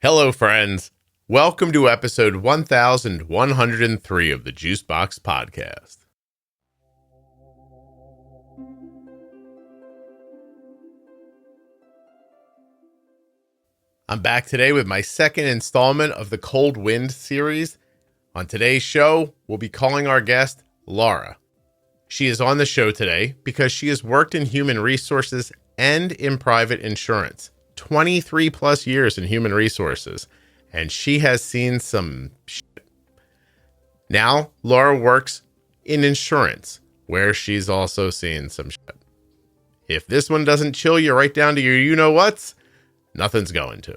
Hello, friends. Welcome to episode 1103 of the Juicebox Podcast. I'm back today with my second installment of the Cold Wind series. On today's show, we'll be calling our guest Laura. She is on the show today because she has worked in human resources and in private insurance. 23 plus years in human resources, and she has seen some shit. Now, Laura works in insurance, where she's also seen some shit. If this one doesn't chill you right down to your you-know-whats, nothing's going to.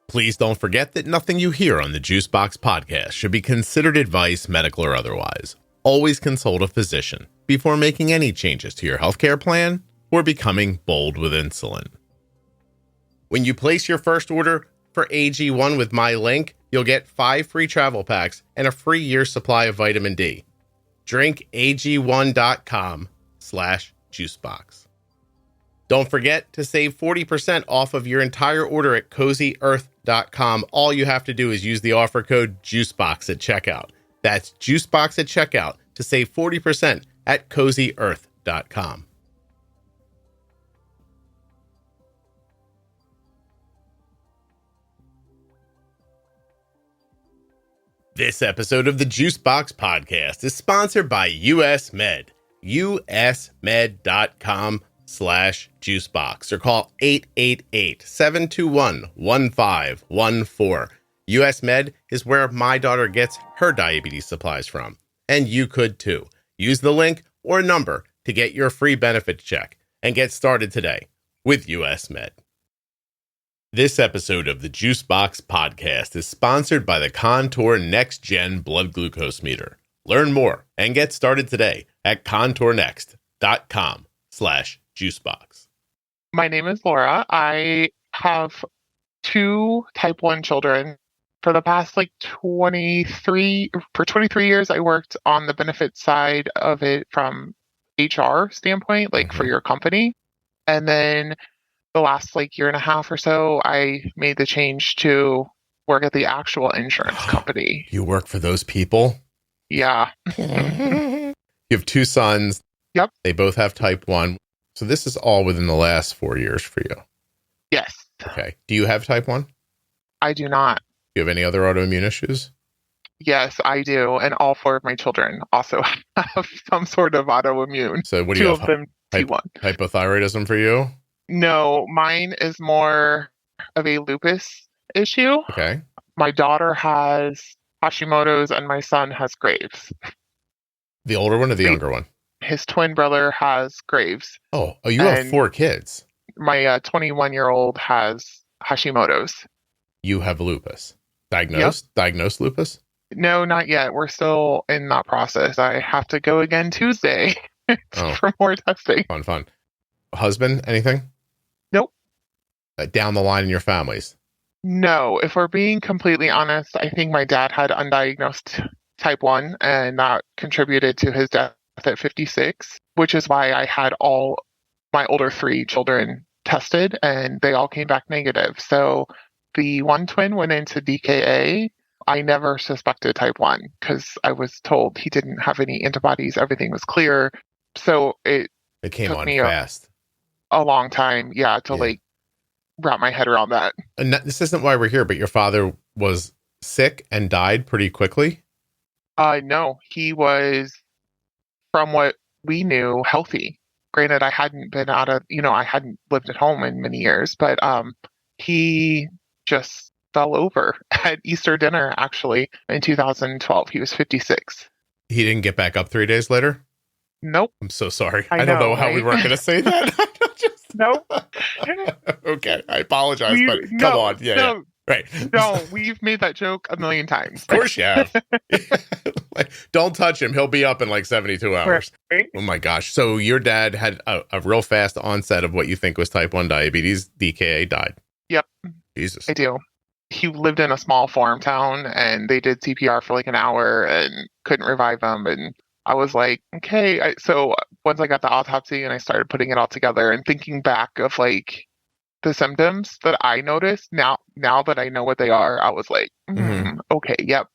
Please don't forget that nothing you hear on the Juicebox Podcast should be considered advice, medical or otherwise. Always consult a physician before making any changes to your healthcare plan or becoming bold with insulin. When you place your first order for AG1 with my link, you'll get 5 free travel packs and a free year's supply of vitamin D. drinkag1.com/juicebox. Don't forget to save 40% off of your entire order at cozyearth.com. All you have to do is use the offer code JUICEBOX at checkout. That's JUICEBOX at checkout to save 40% at cozyearth.com. This episode of the Juicebox Podcast is sponsored by US Med. usmed.com/juicebox or call 888-721-1514. US Med is where my daughter gets her diabetes supplies from. And you could too. Use the link or number to get your free benefit check and get started today with US Med. This episode of the Juicebox Podcast is sponsored by the Contour NextGen blood glucose meter. Learn more and get started today at contournext.com/juicebox. My name is Laura. I have 2 type 1 children. For the past 23 years, I worked on the benefit side of it from HR standpoint, for your company. And then the last year and a half or so, I made the change to work at the actual insurance company. You work for those people? Yeah. You have 2 sons. Yep. They both have type 1. So this is all within the last 4 years for you? Yes. Okay. Do you have type 1? I do not. Do you have any other autoimmune issues? Yes, I do. And all 4 of my children also have some sort of autoimmune. So what do you have? 2 of them T1. Hypothyroidism for you? No, mine is more of a lupus issue. Okay. My daughter has Hashimoto's and my son has Graves. The older one or the younger one? His twin brother has Graves. Oh, you have 4 kids. My 21-year-old has Hashimoto's. You have lupus. Diagnosed? Yep. Diagnosed lupus? No, not yet. We're still in that process. I have to go again Tuesday for more testing. Fun. Husband, anything? Nope. Down the line in your families? No. If we're being completely honest, I think my dad had undiagnosed type 1, and that contributed to his death at 56, which is why I had all my older 3 children tested, and they all came back negative. So the one twin went into DKA. I never suspected type 1 because I was told he didn't have any antibodies. Everything was clear. So it came took on me fast. A long time, to wrap my head around that. And this isn't why we're here, but your father was sick and died pretty quickly? No, he was, from what we knew, healthy. Granted, I hadn't been I hadn't lived at home in many years, but he just fell over at Easter dinner, actually, in 2012. He was 56. He didn't get back up 3 days later? Nope. I'm so sorry. I don't know how we weren't going to say that. Nope. Okay. I apologize, but come on. Yeah. Right. No, we've made that joke a million times. Of course you have. Don't touch him. He'll be up in 72 hours. Right. Oh my gosh. So your dad had a real fast onset of what you think was type 1 diabetes. DKA, died. Yep. Jesus. I do. He lived in a small farm town, and they did CPR for an hour and couldn't revive him. And I was like, okay. So once I got the autopsy and I started putting it all together and thinking back of the symptoms that I noticed, now that I know what they are, I was like, okay, yep.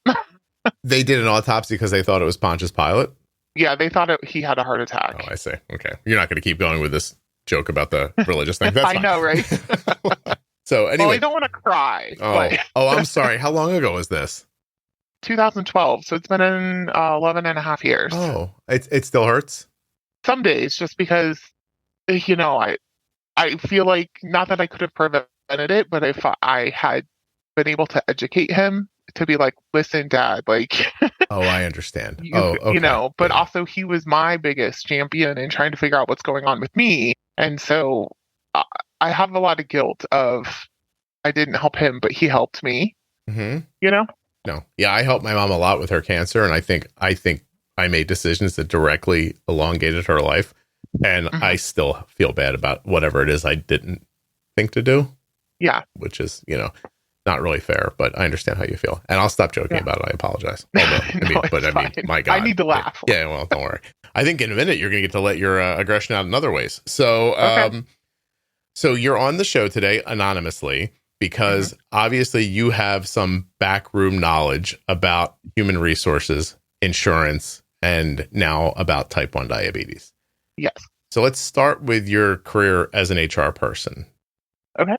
They did an autopsy because they thought it was Pontius Pilate? Yeah, they thought he had a heart attack. Oh, I see. Okay. You're not going to keep going with this joke about the religious thing. That's I fine. know, right? So anyway. Well, I don't want to cry. Oh, I'm sorry. How long ago was this? 2012. So it's been 11 and a half years. Oh, it still hurts? Some days, just because, I feel like, not that I could have prevented it, but if I had been able to educate him to be like, listen, Dad, like... Oh, I understand. Okay. But also he was my biggest champion in trying to figure out what's going on with me. And so I have a lot of guilt of I didn't help him, but he helped me. Mm-hmm. No. Yeah, I helped my mom a lot with her cancer, and I think I made decisions that directly elongated her life, and I still feel bad about whatever it is I didn't think to do. Yeah. Which is, not really fair, but I understand how you feel. And I'll stop joking about it. I apologize. My God. I need to laugh. Yeah, well, don't worry. I think in a minute you're going to get to let your aggression out in other ways. So, okay. So you're on the show today anonymously because obviously you have some backroom knowledge about human resources, insurance, and now about type 1 diabetes. Yes. So let's start with your career as an HR person. Okay.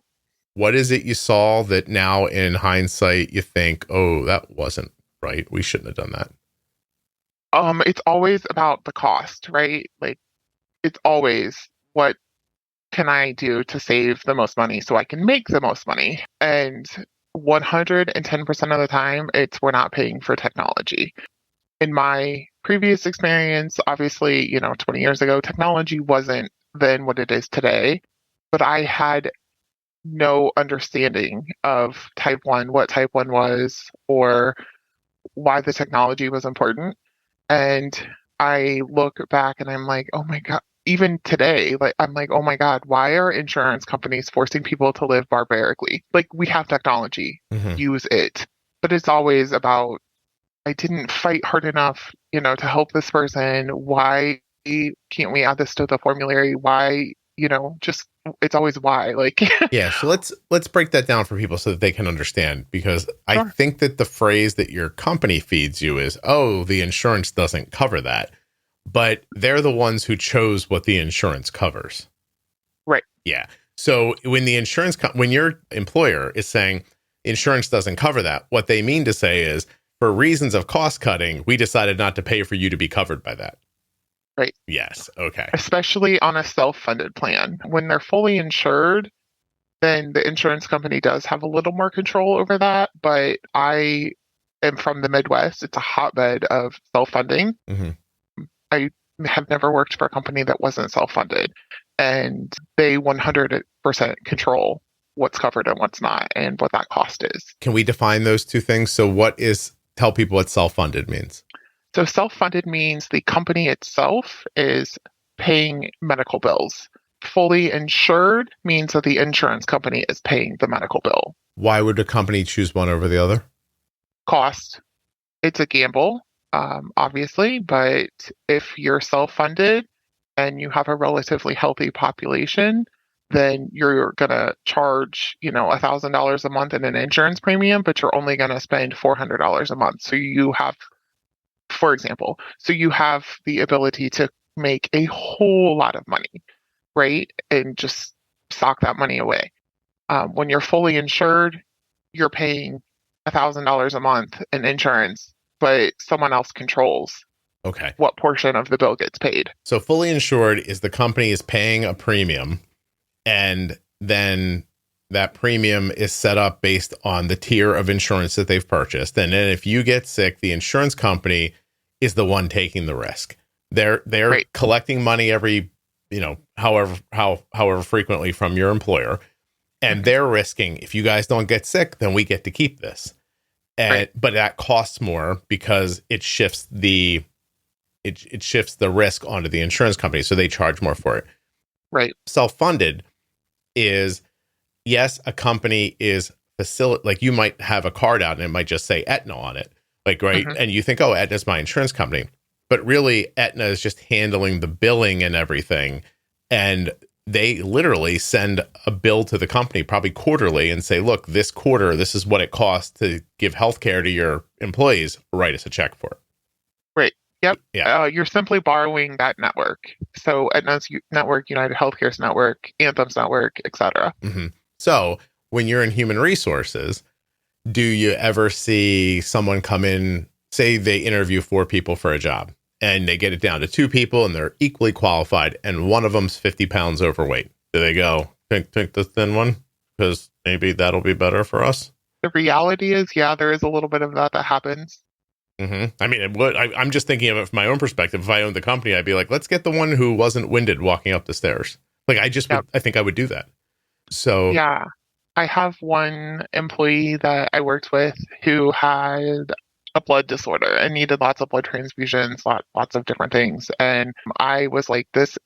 What is it you saw that now in hindsight you think, oh, that wasn't right? We shouldn't have done that. It's always about the cost, right? Like, it's always what can I do to save the most money so I can make the most money? And 110% of the time, we're not paying for technology. In my previous experience, obviously, 20 years ago, technology wasn't then what it is today, but I had no understanding of type 1, what type 1 was, or why the technology was important. And I look back and I'm like, oh my God, even today, I'm like, oh my God, why are insurance companies forcing people to live barbarically? Like, we have technology, use it. But it's always about, I didn't fight hard enough, to help this person. Why can't we add this to the formulary? Why, it's always why. Like, yeah. So let's break that down for people so that they can understand, because I think that the phrase that your company feeds you is, oh, the insurance doesn't cover that, but they're the ones who chose what the insurance covers. Right. Yeah. So when when your employer is saying insurance doesn't cover that, what they mean to say is, for reasons of cost cutting, we decided not to pay for you to be covered by that. Right. Yes. Okay. Especially on a self-funded plan. When they're fully insured, then the insurance company does have a little more control over that. But I am from the Midwest. It's a hotbed of self-funding. I have never worked for a company that wasn't self-funded. And they 100% control what's covered and what's not and what that cost is. Can we define those two things? So tell people what self-funded means. So self-funded means the company itself is paying medical bills. Fully insured means that the insurance company is paying the medical bill. Why would a company choose one over the other? Cost. It's a gamble, obviously, but if you're self-funded and you have a relatively healthy population, then you're going to charge, $1,000 a month in an insurance premium, but you're only going to spend $400 a month. So you have, for example, you have the ability to make a whole lot of money, right? And just sock that money away. When you're fully insured, you're paying $1,000 a month in insurance, but someone else controls what portion of the bill gets paid. So fully insured is the company is paying a premium, and then that premium is set up based on the tier of insurance that they've purchased. And then if you get sick, the insurance company is the one taking the risk. They're collecting money every, however frequently from your employer. And they're risking, if you guys don't get sick, then we get to keep this. But that costs more because it shifts the risk onto the insurance company. So they charge more for it. Right. Self-funded is, yes, a company is like you might have a card out and it might just say Aetna on it. Like, right. And you think, oh, Aetna's my insurance company. But really, Aetna is just handling the billing and everything. And they literally send a bill to the company, probably quarterly, and say, look, this quarter, this is what it costs to give healthcare to your employees. Write us a check for it. Right. Yep. Yeah. You're simply borrowing that network. So Aetna's network, United Healthcare's network, Anthem's network, etc. Mm-hmm. So when you're in human resources, do you ever see someone come in, say they interview 4 people for a job, and they get it down to 2 people and they're equally qualified, and one of them's 50 pounds overweight? Do they go, think the thin one? Because maybe that'll be better for us? The reality is, yeah, there is a little bit of that happens. Mm-hmm. I mean, it would. I'm just thinking of it from my own perspective. If I owned the company, I'd be like, let's get the one who wasn't winded walking up the stairs. Like, I think I would do that. So yeah, I have one employee that I worked with who had a blood disorder and needed lots of blood transfusions, lots of different things. And I was like, this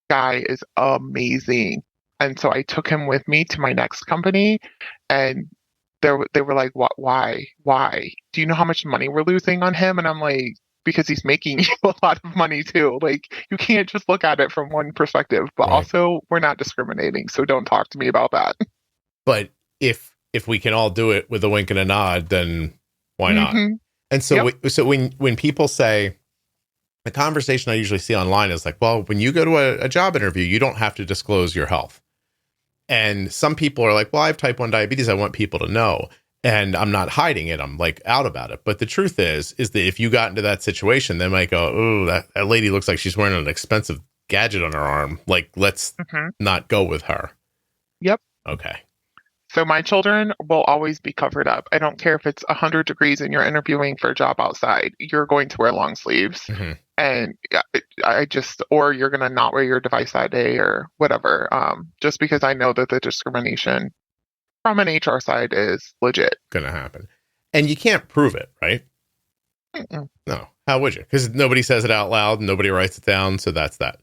guy is amazing. And so I took him with me to my next company, and they were like, "What? Why? Do you know how much money we're losing on him?" And I'm like, because he's making you a lot of money too. Like, you can't just look at it from one perspective. But also, we're not discriminating, so don't talk to me about that. But if we can all do it with a wink and a nod, then why not? Mm-hmm. And so, so when people say, the conversation I usually see online is like, well, when you go to a job interview, you don't have to disclose your health. And some people are like, well, I have type 1 diabetes. I want people to know. And I'm not hiding it. I'm like out about it. But the truth is that if you got into that situation, they might go, oh, that lady looks like she's wearing an expensive gadget on her arm. Like, let's not go with her. Yep. Okay. So my children will always be covered up. I don't care if it's 100 degrees and you're interviewing for a job outside. You're going to wear long sleeves. Mm-hmm. And or you're going to not wear your device that day or whatever, just because I know that the discrimination from an HR side is legit. Going to happen. And you can't prove it, right? Mm-mm. No. How would you? Because nobody says it out loud. Nobody writes it down. So that's that.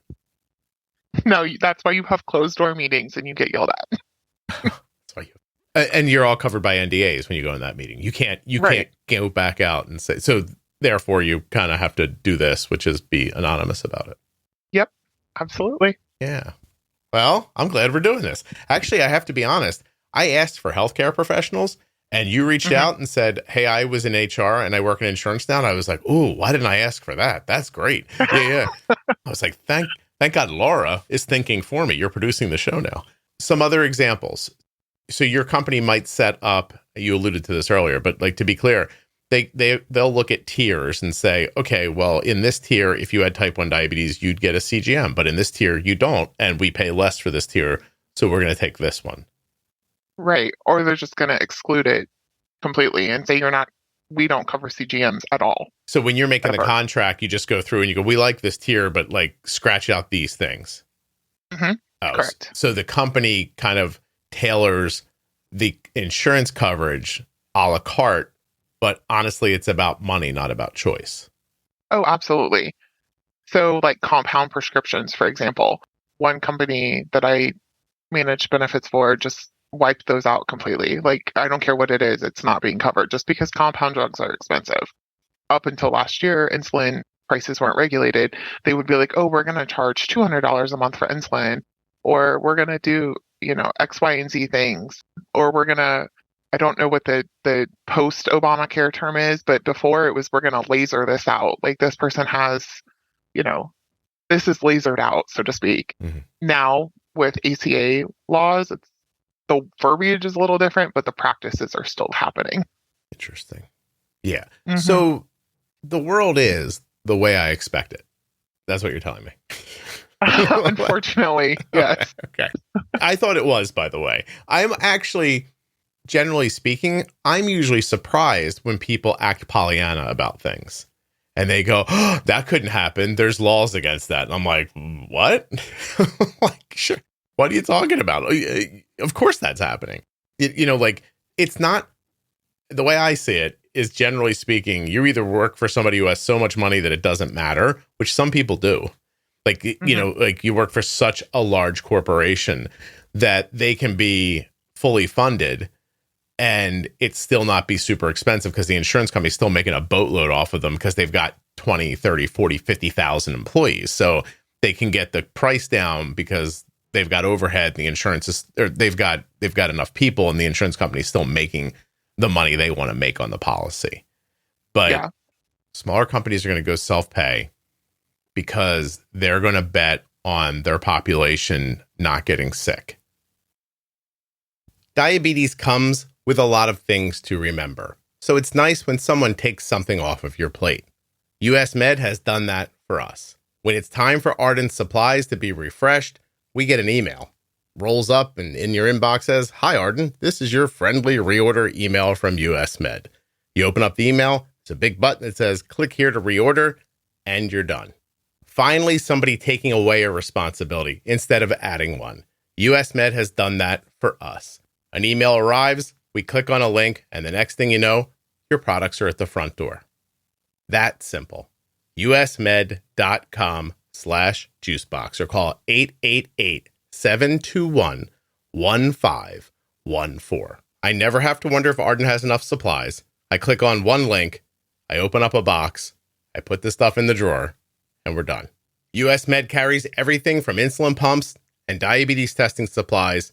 No, that's why you have closed door meetings and you get yelled at. That's why and you're all covered by NDAs when you go in that meeting. You can't go back out and say, so therefore you kind of have to do this, which is be anonymous about it. Yep, absolutely. Yeah. Well, I'm glad we're doing this. Actually, I have to be honest. I asked for healthcare professionals, and you reached out and said, hey, I was in HR and I work in insurance now. And I was like, ooh, why didn't I ask for that? That's great. Yeah. I was like, thank God Laura is thinking for me. You're producing the show now. Some other examples. So your company might set up, you alluded to this earlier, but like, to be clear, they'll look at tiers and say, okay, well, in this tier, if you had type 1 diabetes, you'd get a CGM, but in this tier, you don't, and we pay less for this tier, so we're going to take this one. Right. Or they're just going to exclude it completely and say we don't cover CGMs at all. So when you're making the contract, you just go through and you go, we like this tier, but like scratch out these things. Mm-hmm. Oh, correct. So the company kind of tailors the insurance coverage a la carte, but honestly, it's about money, not about choice. Oh, absolutely. So like compound prescriptions, for example, one company that I manage benefits for just wiped those out completely. Like, I don't care what it is, it's not being covered just because compound drugs are expensive. Up until last year, insulin prices weren't regulated. They would be like, oh, we're going to charge $200 a month for insulin, or we're going to do, X, Y, and Z things, or we're going to, I don't know what the post Obamacare term is, but before it was, we're going to laser this out. Like, this person has, this is lasered out, so to speak. Mm-hmm. Now with ACA laws, the verbiage is a little different, but the practices are still happening. Interesting. Yeah. Mm-hmm. So the world is the way I expect it. That's what you're telling me. Unfortunately, yes. Okay. I thought it was, by the way. I'm actually, generally speaking, I'm usually surprised when people act Pollyanna about things. And they go, oh, that couldn't happen. There's laws against that. And I'm like, what? Like, sure. What are you talking about? Of course that's happening. Like, it's not, the way I see it is, generally speaking, you either work for somebody who has so much money that it doesn't matter, which some people do. Like, like you work for such a large corporation that they can be fully funded and it still not be super expensive because the insurance company is still making a boatload off of them because they've got 20, 30, 40, 50,000 employees. So they can get the price down because they've got overhead, and the insurance is, or they've got enough people, and the insurance company is still making the money they want to make on the policy. But smaller companies are going to go self-pay because they're going to bet on their population not getting sick. Diabetes comes with a lot of things to remember, so it's nice when someone takes something off of your plate. US Med has done that for us. When it's time for Ardent supplies to be refreshed, we get an email. Rolls up and in your inbox says, "Hi Ardent, this is your friendly reorder email from US Med." You open up the email, it's a big button that says, "Click here to reorder," and you're done. Finally, somebody taking away a responsibility instead of adding one. US Med has done that for us. An email arrives, we click on a link, and the next thing you know, your products are at the front door. That simple. usmed.com/juicebox or call 888-721-1514. I never have to wonder if Ardent has enough supplies. I click on one link, I open up a box, I put the stuff in the drawer, and we're done. US Med carries everything from insulin pumps and diabetes testing supplies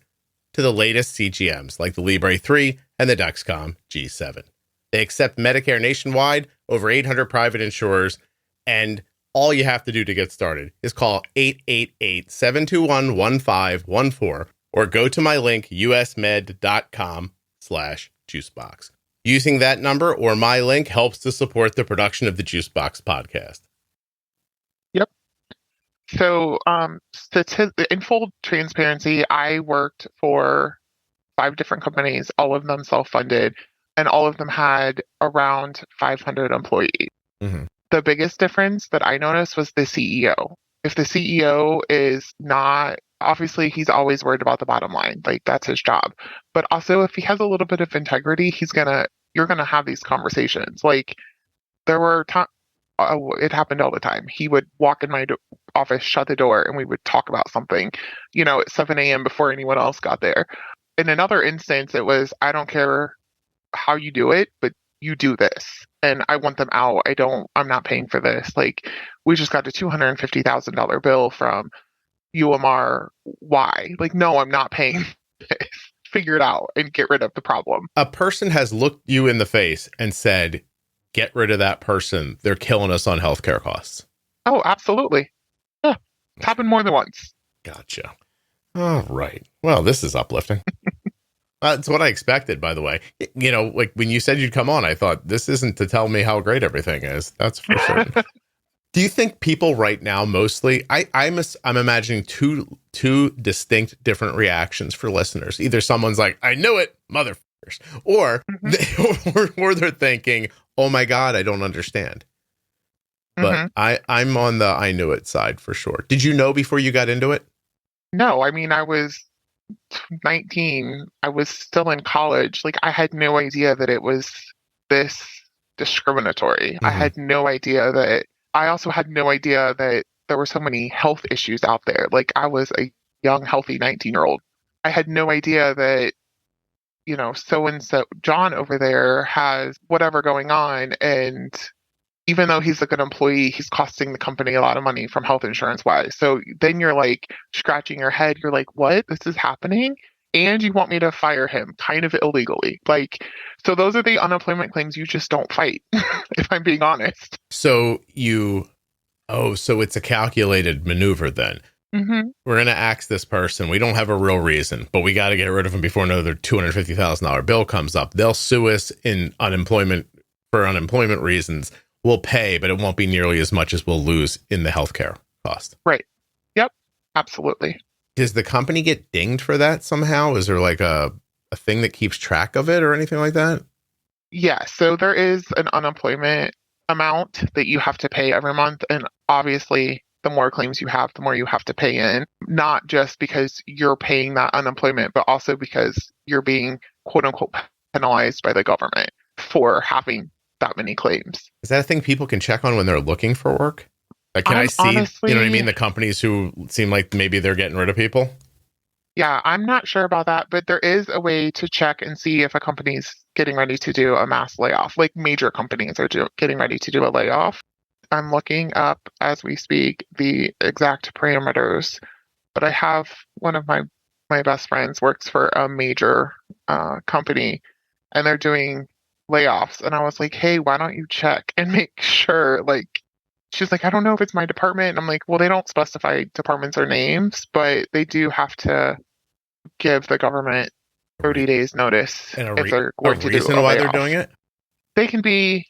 to the latest CGMs like the Libre 3 and the Dexcom G7. They accept Medicare nationwide, over 800 private insurers, and all you have to do to get started is call 888-721-1514 or go to my link, usmed.com/juicebox. Using that number or my link helps to support the production of the Juicebox podcast. Yep. So, in full transparency, I worked for 5 different companies, all of them self-funded, and all of them had around 500 employees. Mm-hmm. The biggest difference that I noticed was the CEO. If the CEO is not, obviously he's always worried about the bottom line, like that's his job. But also if he has a little bit of integrity, you're gonna have these conversations. Like there were times, it happened all the time. He would walk in my office, shut the door, and we would talk about something, at 7 a.m. before anyone else got there. In another instance, it was, I don't care how you do it, but you do this. And I want them out. I'm not paying for this. Like, we just got a $250,000 bill from UMR. Why? Like, no, I'm not paying this. Figure it out and get rid of the problem. A person has looked you in the face and said, "Get rid of that person. They're killing us on healthcare costs." Oh, absolutely. Yeah. It's happened more than once. Gotcha. All right. Well, this is uplifting. It's what I expected, by the way. Like when you said you'd come on, I thought this isn't to tell me how great everything is. That's for certain. Do you think people right now mostly? I'm imagining two distinct different reactions for listeners. Either someone's like, "I knew it, motherfuckers," or or they're thinking, "Oh my God, I don't understand." But I'm on the I knew it side for sure. Did you know before you got into it? No, I mean, I was 19. I was still in college. Like, I had no idea that it was this discriminatory. I had no idea that. I also had no idea that there were so many health issues out there. Like, I was a young, healthy 19-year-old. I had no idea that, so-and-so, John over there has whatever going on. And even though he's a good employee, he's costing the company a lot of money from health insurance wise. So then you're like scratching your head. You're like, what? This is happening? And you want me to fire him kind of illegally. Like, so those are the unemployment claims you just don't fight, if I'm being honest. So so it's a calculated maneuver then. Mm-hmm. We're going to axe this person. We don't have a real reason, but we got to get rid of him before another $250,000 bill comes up. They'll sue us in unemployment for unemployment reasons. We'll pay, but it won't be nearly as much as we'll lose in the healthcare cost. Right. Yep. Absolutely. Does the company get dinged for that somehow? Is there like a thing that keeps track of it or anything like that? Yeah. So there is an unemployment amount that you have to pay every month. And obviously, the more claims you have, the more you have to pay in. Not just because you're paying that unemployment, but also because you're being, quote unquote, penalized by the government for having that many claims. Is that a thing people can check on when they're looking for work? Like, can I see, honestly, you know what I mean? The companies who seem like maybe they're getting rid of people? Yeah, I'm not sure about that, but there is a way to check and see if a company's getting ready to do a mass layoff. Like major companies are getting ready to do a layoff. I'm looking up as we speak the exact parameters but I have one of my best friends works for a major company, and they're doing layoffs. And I was like, hey, why don't you check and make sure? Like, she's like, I don't know if it's my department. And I'm like, well, they don't specify departments or names, but they do have to give the government 30 days notice And if they're going to do reason a why layoff. they're doing it? They can be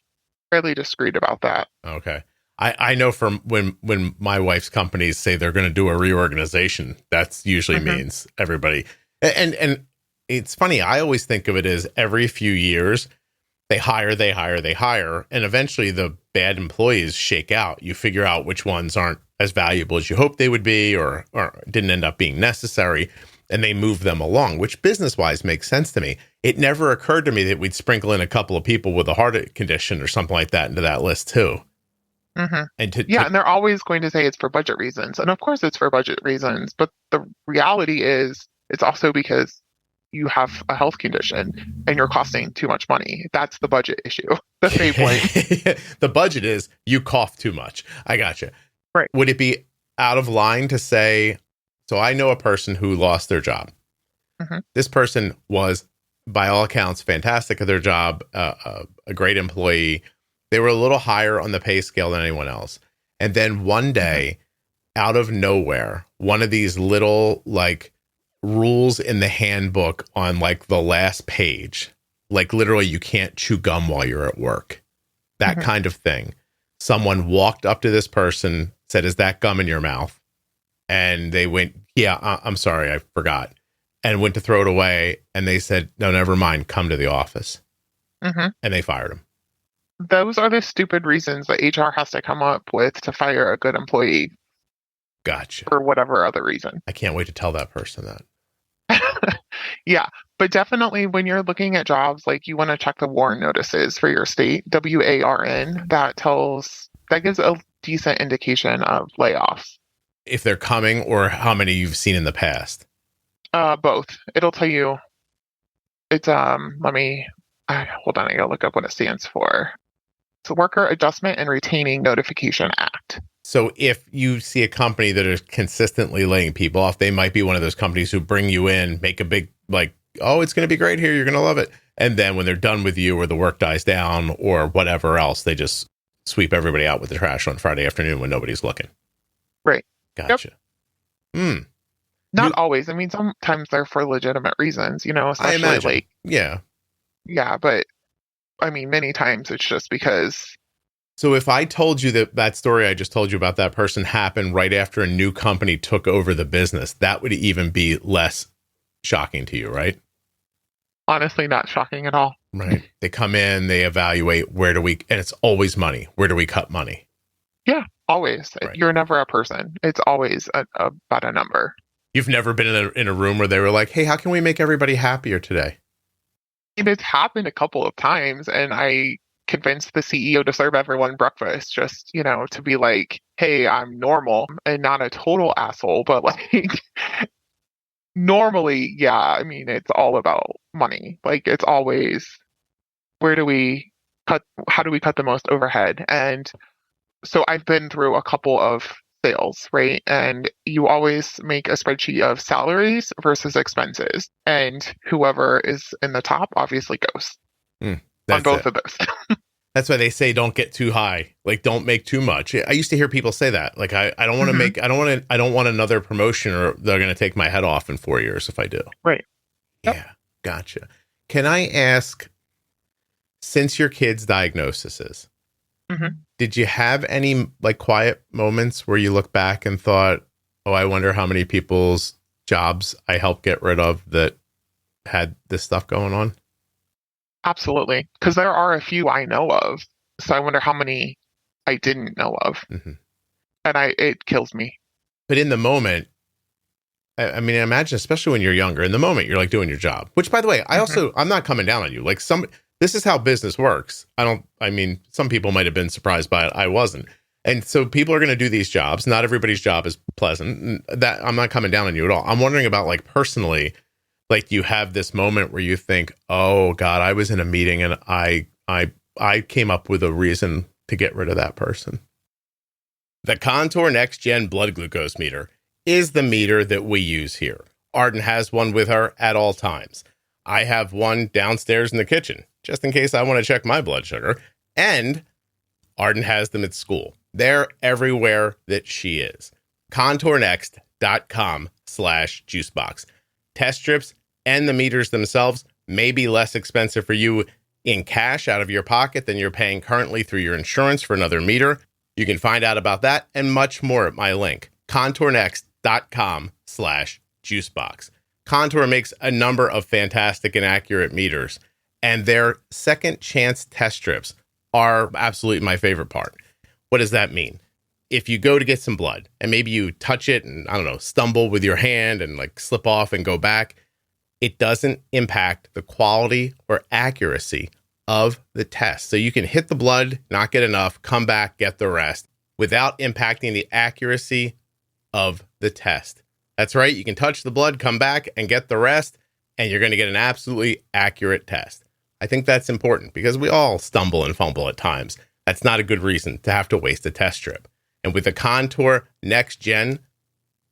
fairly discreet about that. Okay. I know from when my wife's companies say they're going to do a reorganization, that's usually means everybody. And it's funny. I always think of it as every few years they hire, and eventually the bad employees shake out. You figure out which ones aren't as valuable as you hoped they would be, or didn't end up being necessary, and they move them along, which business-wise makes sense to me. It never occurred to me that we'd sprinkle in a couple of people with a heart condition or something like that into that list too. And And they're always going to say it's for budget reasons. And of course it's for budget reasons, but the reality is it's also because you have a health condition and you're costing too much money. That's the budget issue. The same point. The budget is you cough too much. I gotcha. Right. Would it be out of line to say, so I know a person who lost their job. This person was, by all accounts, fantastic at their job, a great employee. They were a little higher on the pay scale than anyone else. And then one day, out of nowhere, one of these little like rules in the handbook on like the last page, like literally you can't chew gum while you're at work, that kind of thing. Someone walked up to this person, said, "Is that gum in your mouth?" And they went, "Yeah, I'm sorry, I forgot," and went to throw it away. And they said, "No, never mind, come to the office." And they fired him. Those are the stupid reasons that HR has to come up with to fire a good employee. Gotcha. For whatever other reason. I can't wait to tell that person that. Yeah, but definitely when you're looking at jobs, like you want to check the WARN notices for your state, WARN, that gives a decent indication of layoffs. If they're coming or how many you've seen in the past? Both. It'll tell you. It's hold on, I gotta look up what it stands for. It's a Worker Adjustment and Retaining Notification Act. So if you see a company that is consistently laying people off, they might be one of those companies who bring you in, make a big, like, oh, it's going to be great here, you're going to love it. And then when they're done with you or the work dies down or whatever else, they just sweep everybody out with the trash on Friday afternoon when nobody's looking. Right. Gotcha. Yep. Not always. I mean, sometimes they're for legitimate reasons, especially I imagine. like, yeah, but I mean, many times it's just because. So if I told you that story I just told you about that person happened right after a new company took over the business, that would even be less shocking to you, right? Honestly, not shocking at all. Right. They come in, they evaluate, and it's always money. Where do we cut money? Yeah, always. Right. You're never a person. It's always about a number. You've never been in a room where they were like, hey, how can we make everybody happier today? It's happened a couple of times, and I convinced the CEO to serve everyone breakfast just, to be like, hey, I'm normal and not a total asshole, but like normally, yeah, I mean, it's all about money. Like it's always, how do we cut the most overhead? And so I've been through a couple of sales, right? And you always make a spreadsheet of salaries versus expenses. And whoever is in the top obviously goes on both of those. That's why they say don't get too high. Like don't make too much. I used to hear people say that. Like I don't want to I don't want another promotion or they're going to take my head off in 4 years if I do. Right. Yeah. Yep. Gotcha. Can I ask, since your kids' diagnoses, did you have any like quiet moments where you look back and thought, oh, I wonder how many people's jobs I helped get rid of that had this stuff going on? Absolutely. Because there are a few I know of. So I wonder how many I didn't know of. And it kills me. But in the moment, I mean, imagine, especially when you're younger, in the moment, you're like doing your job, which by the way, I'm not coming down on you. Like this is how business works. Some people might have been surprised by it. I wasn't. And so people are going to do these jobs. Not everybody's job is pleasant. That I'm not coming down on you at all. I'm wondering about like personally, like you have this moment where you think, oh God, I was in a meeting and I came up with a reason to get rid of that person. The Contour NextGen blood glucose meter is the meter that we use here. Arden has one with her at all times. I have one downstairs in the kitchen, just in case I want to check my blood sugar. And Arden has them at school. They're everywhere that she is. ContourNext.com/juicebox. Test strips and the meters themselves may be less expensive for you in cash out of your pocket than you're paying currently through your insurance for another meter. You can find out about that and much more at my link, ContourNext.com/juicebox. Contour makes a number of fantastic and accurate meters, and their second chance test strips are absolutely my favorite part. What does that mean? If you go to get some blood and maybe you touch it and, I don't know, stumble with your hand and like slip off and go back, it doesn't impact the quality or accuracy of the test. So you can hit the blood, not get enough, come back, get the rest without impacting the accuracy of the test. That's right. You can touch the blood, come back and get the rest, and you're going to get an absolutely accurate test. I think that's important because we all stumble and fumble at times. That's not a good reason to have to waste a test strip. And with the Contour NextGen,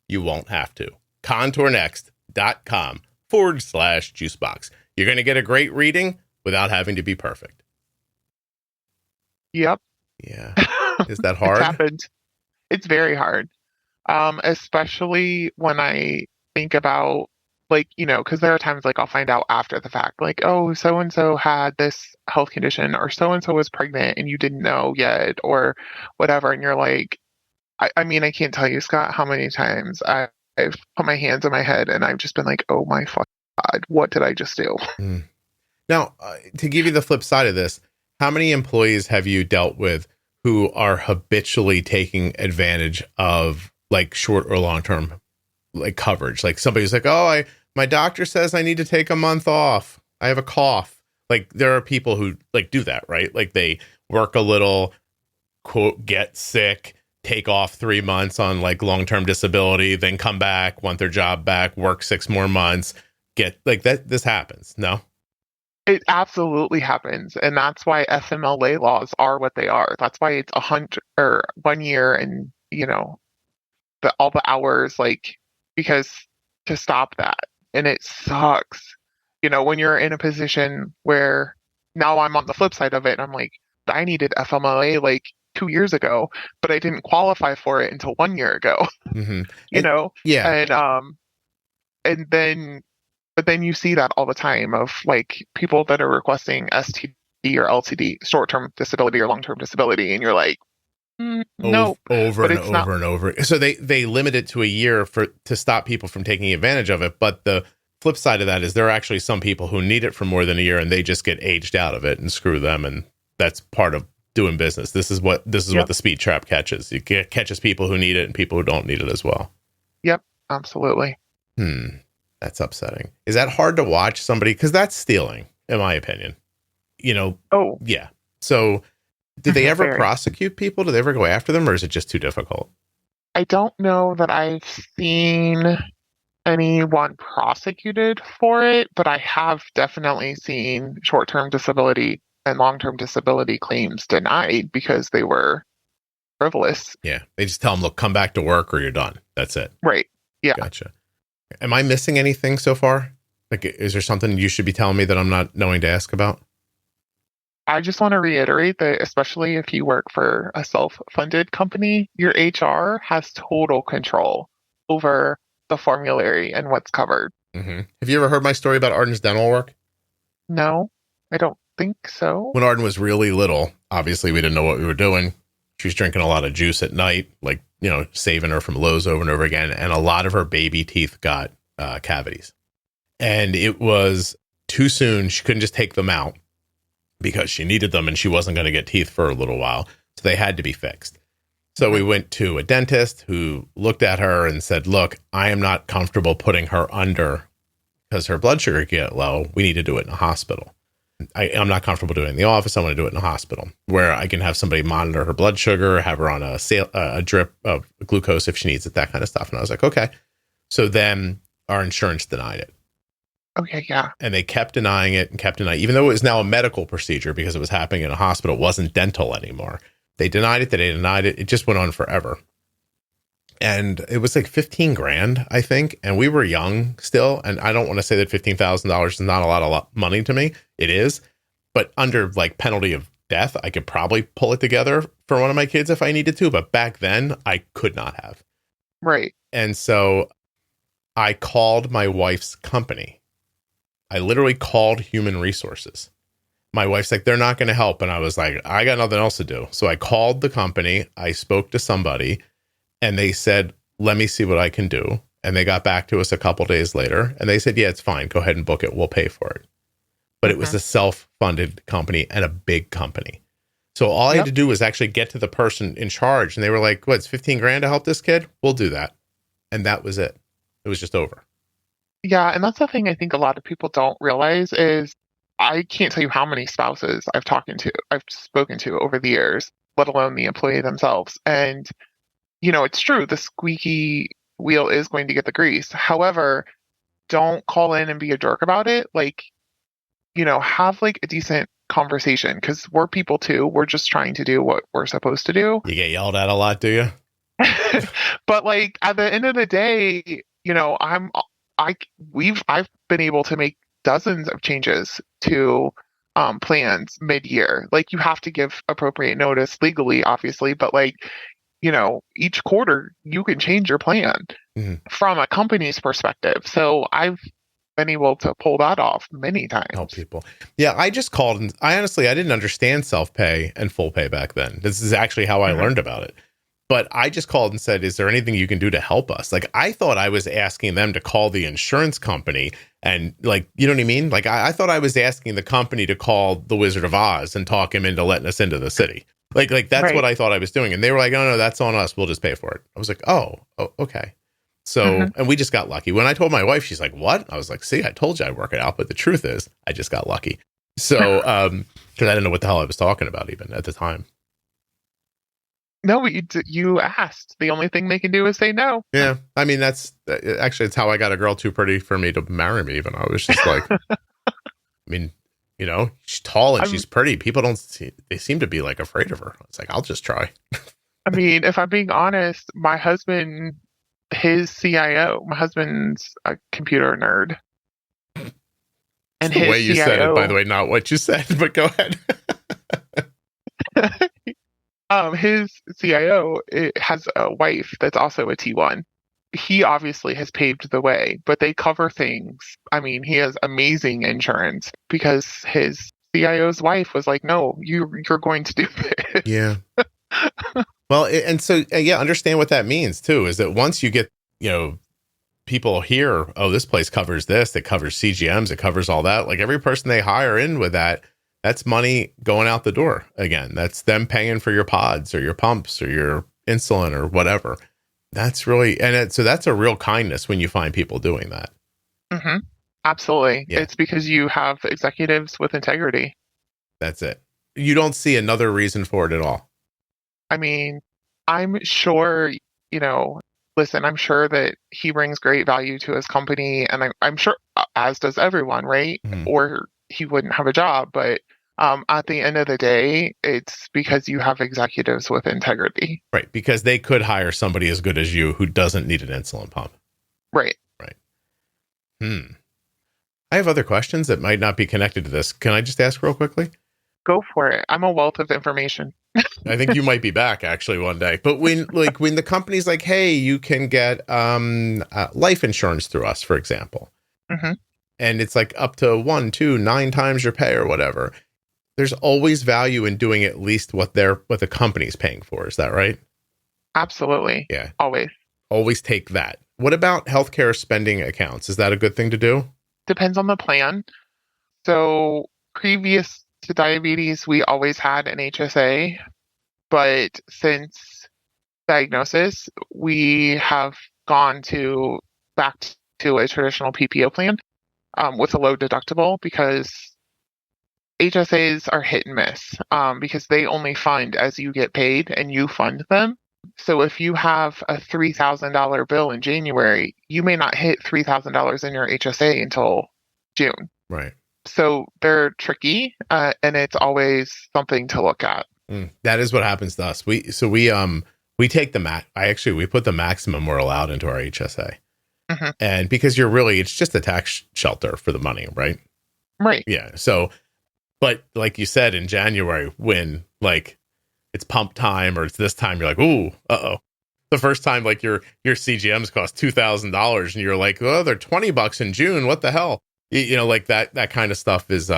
you won't have to. ContourNext.com/juicebox. You're going to get a great reading without having to be perfect. Yep. Yeah. Is that hard? It's happened. It's very hard. Especially when I think about, like, you know, because there are times like I'll find out after the fact, like, oh, so-and-so had this health condition or so-and-so was pregnant and you didn't know yet or whatever. And you're like, I mean, I can't tell you, Scott, how many times I've put my hands on my head and I've just been like, oh my fucking God, what did I just do? Mm. Now, to give you the flip side of this, how many employees have you dealt with who are habitually taking advantage of like short or long-term like coverage? Like somebody's like, oh, my doctor says I need to take a month off. I have a cough. Like there are people who like do that, right? Like they work a little, quote, get sick, take off 3 months on like long-term disability, then come back, want their job back, work 6 more months, get like that. This happens. No? It absolutely happens. And that's why FMLA laws are what they are. That's why it's 100 or 1 year and, you know, all the hours, like, because to stop that. And it sucks, you know, when you're in a position where now I'm on the flip side of it. And I'm like, I needed FMLA like 2 years ago, but I didn't qualify for it until 1 year ago, you know? Yeah. But then you see that all the time of like people that are requesting STD or LTD, short-term disability or long-term disability. And you're like, no, over and over. So they limit it to a year to stop people from taking advantage of it. But the flip side of that is there are actually some people who need it for more than a year and they just get aged out of it, and screw them. And that's part of doing business. This is what the speed trap catches. It catches people who need it and people who don't need it as well. Yep, absolutely. That's upsetting. Is that hard to watch somebody? Because that's stealing, in my opinion. You know. Oh, yeah. So did they ever prosecute people? Did they ever go after them, or is it just too difficult? I don't know that I've seen anyone prosecuted for it, but I have definitely seen short-term disability and long-term disability claims denied because they were frivolous. Yeah. They just tell them, look, come back to work or you're done. That's it. Right. Yeah. Gotcha. Am I missing anything so far? Like, is there something you should be telling me that I'm not knowing to ask about? I just want to reiterate that, especially if you work for a self-funded company, your HR has total control over the formulary and what's covered. Mm-hmm. Have you ever heard my story about Arden's dental work? No, I don't think so. When Arden was really little, obviously we didn't know what we were doing. She was drinking a lot of juice at night, like, you know, saving her from Lowe's over and over again. And a lot of her baby teeth got cavities. And it was too soon. She couldn't just take them out because she needed them and she wasn't going to get teeth for a little while. So they had to be fixed. So we went to a dentist who looked at her and said, look, I am not comfortable putting her under because her blood sugar get low. We need to do it in a hospital. I'm not comfortable doing it in the office. I want to do it in a hospital where I can have somebody monitor her blood sugar, have her on a drip of glucose if she needs it, that kind of stuff. And I was like, okay. So then our insurance denied it. Okay, yeah. And they kept denying it and kept denying it, even though it was now a medical procedure because it was happening in a hospital. It wasn't dental anymore. They denied it. It just went on forever. And it was like 15 grand, I think. And we were young still. And I don't want to say that $15,000 is not a lot of money to me. It is. But under like penalty of death, I could probably pull it together for one of my kids if I needed to. But back then, I could not have. Right. And so I called my wife's company. I literally called human resources. My wife's like, they're not going to help. And I was like, I got nothing else to do. So I called the company. I spoke to somebody. And they said, let me see what I can do. And they got back to us a couple days later. And they said, yeah, it's fine. Go ahead and book it. We'll pay for it. But it was a self-funded company and a big company. So all I had to do was actually get to the person in charge. And they were like, what, it's 15 grand to help this kid? We'll do that. And that was it. It was just over. Yeah. And that's the thing I think a lot of people don't realize is I can't tell you how many spouses I've spoken to over the years, let alone the employee themselves. And it's true. The squeaky wheel is going to get the grease. However, don't call in and be a jerk about it. Like, have like a decent conversation because we're people too. We're just trying to do what we're supposed to do. You get yelled at a lot, do you? But like at the end of the day, I've been able to make dozens of changes to plans mid-year. Like you have to give appropriate notice legally, obviously, but like each quarter you can change your plan from a company's perspective. So I've been able to pull that off many times. Help people. Yeah, I just called and I didn't understand self-pay and full pay back then. This is actually how I learned about it. But I just called and said, is there anything you can do to help us? Like, I thought I was asking them to call the insurance company and like, you know what I mean? Like, I thought I was asking the company to call the Wizard of Oz and talk him into letting us into the city. Like that's right. What I thought I was doing. And they were like, oh, no, that's on us. We'll just pay for it. I was like, oh okay. So, and we just got lucky. When I told my wife, she's like, what? I was like, see, I told you I'd work it out. But the truth is, I just got lucky. So, because I didn't know what the hell I was talking about even at the time. No, you asked. The only thing they can do is say no. Yeah. I mean, it's how I got a girl too pretty for me to marry me. Even I was just like, I mean, she's tall and she's pretty. People they seem to be like afraid of her. It's like, I'll just try. I mean, if I'm being honest, my husband, his CIO, my husband's a computer nerd. And the way you CIO, said it, by the way, not what you said, but go ahead. His CIO has a wife that's also a T1. He obviously has paved the way, but they cover things. I mean, he has amazing insurance because his CIO's wife was like, no, you're going to do this. Yeah. Well, and so, understand what that means too, is that once you get, people hear, oh, this place covers this, it covers CGMs, it covers all that. Like every person they hire in with that's money going out the door again. That's them paying for your pods or your pumps or your insulin or whatever. That's really, so that's a real kindness when you find people doing that. Mm-hmm. Absolutely. Yeah. It's because you have executives with integrity. That's it. You don't see another reason for it at all. I mean, I'm sure, listen, I'm sure that he brings great value to his company and I'm sure as does everyone, right? Mm-hmm. Or he wouldn't have a job. But at the end of the day, it's because you have executives with integrity. Right. Because they could hire somebody as good as you who doesn't need an insulin pump. Right. Right. I have other questions that might not be connected to this. Can I just ask real quickly? Go for it. I'm a wealth of information. I think you might be back actually one day. But when the company's like, hey, you can get life insurance through us, for example. Mm-hmm. And it's like up to 1, 2, 9 times your pay or whatever. There's always value in doing at least what the company's paying for. Is that right? Absolutely. Yeah. Always take that. What about healthcare spending accounts? Is that a good thing to do? Depends on the plan. So previous to diabetes, we always had an HSA, but since diagnosis, we have gone back to a traditional PPO plan with a low deductible because HSAs are hit and miss because they only fund as you get paid and you fund them. So if you have a $3,000 bill in January, you may not hit $3,000 in your HSA until June. Right. So they're tricky, and it's always something to look at. That is what happens to us. We we take we put the maximum we're allowed into our HSA. Mm-hmm. And because it's just a tax shelter for the money, right? Right. Yeah. So, but like you said, in January, when like it's pump time or it's this time, you're like, ooh, the first time like your CGMs cost $2,000 and you're like, oh, they're $20 in June. What the hell? You know, like that kind of stuff is,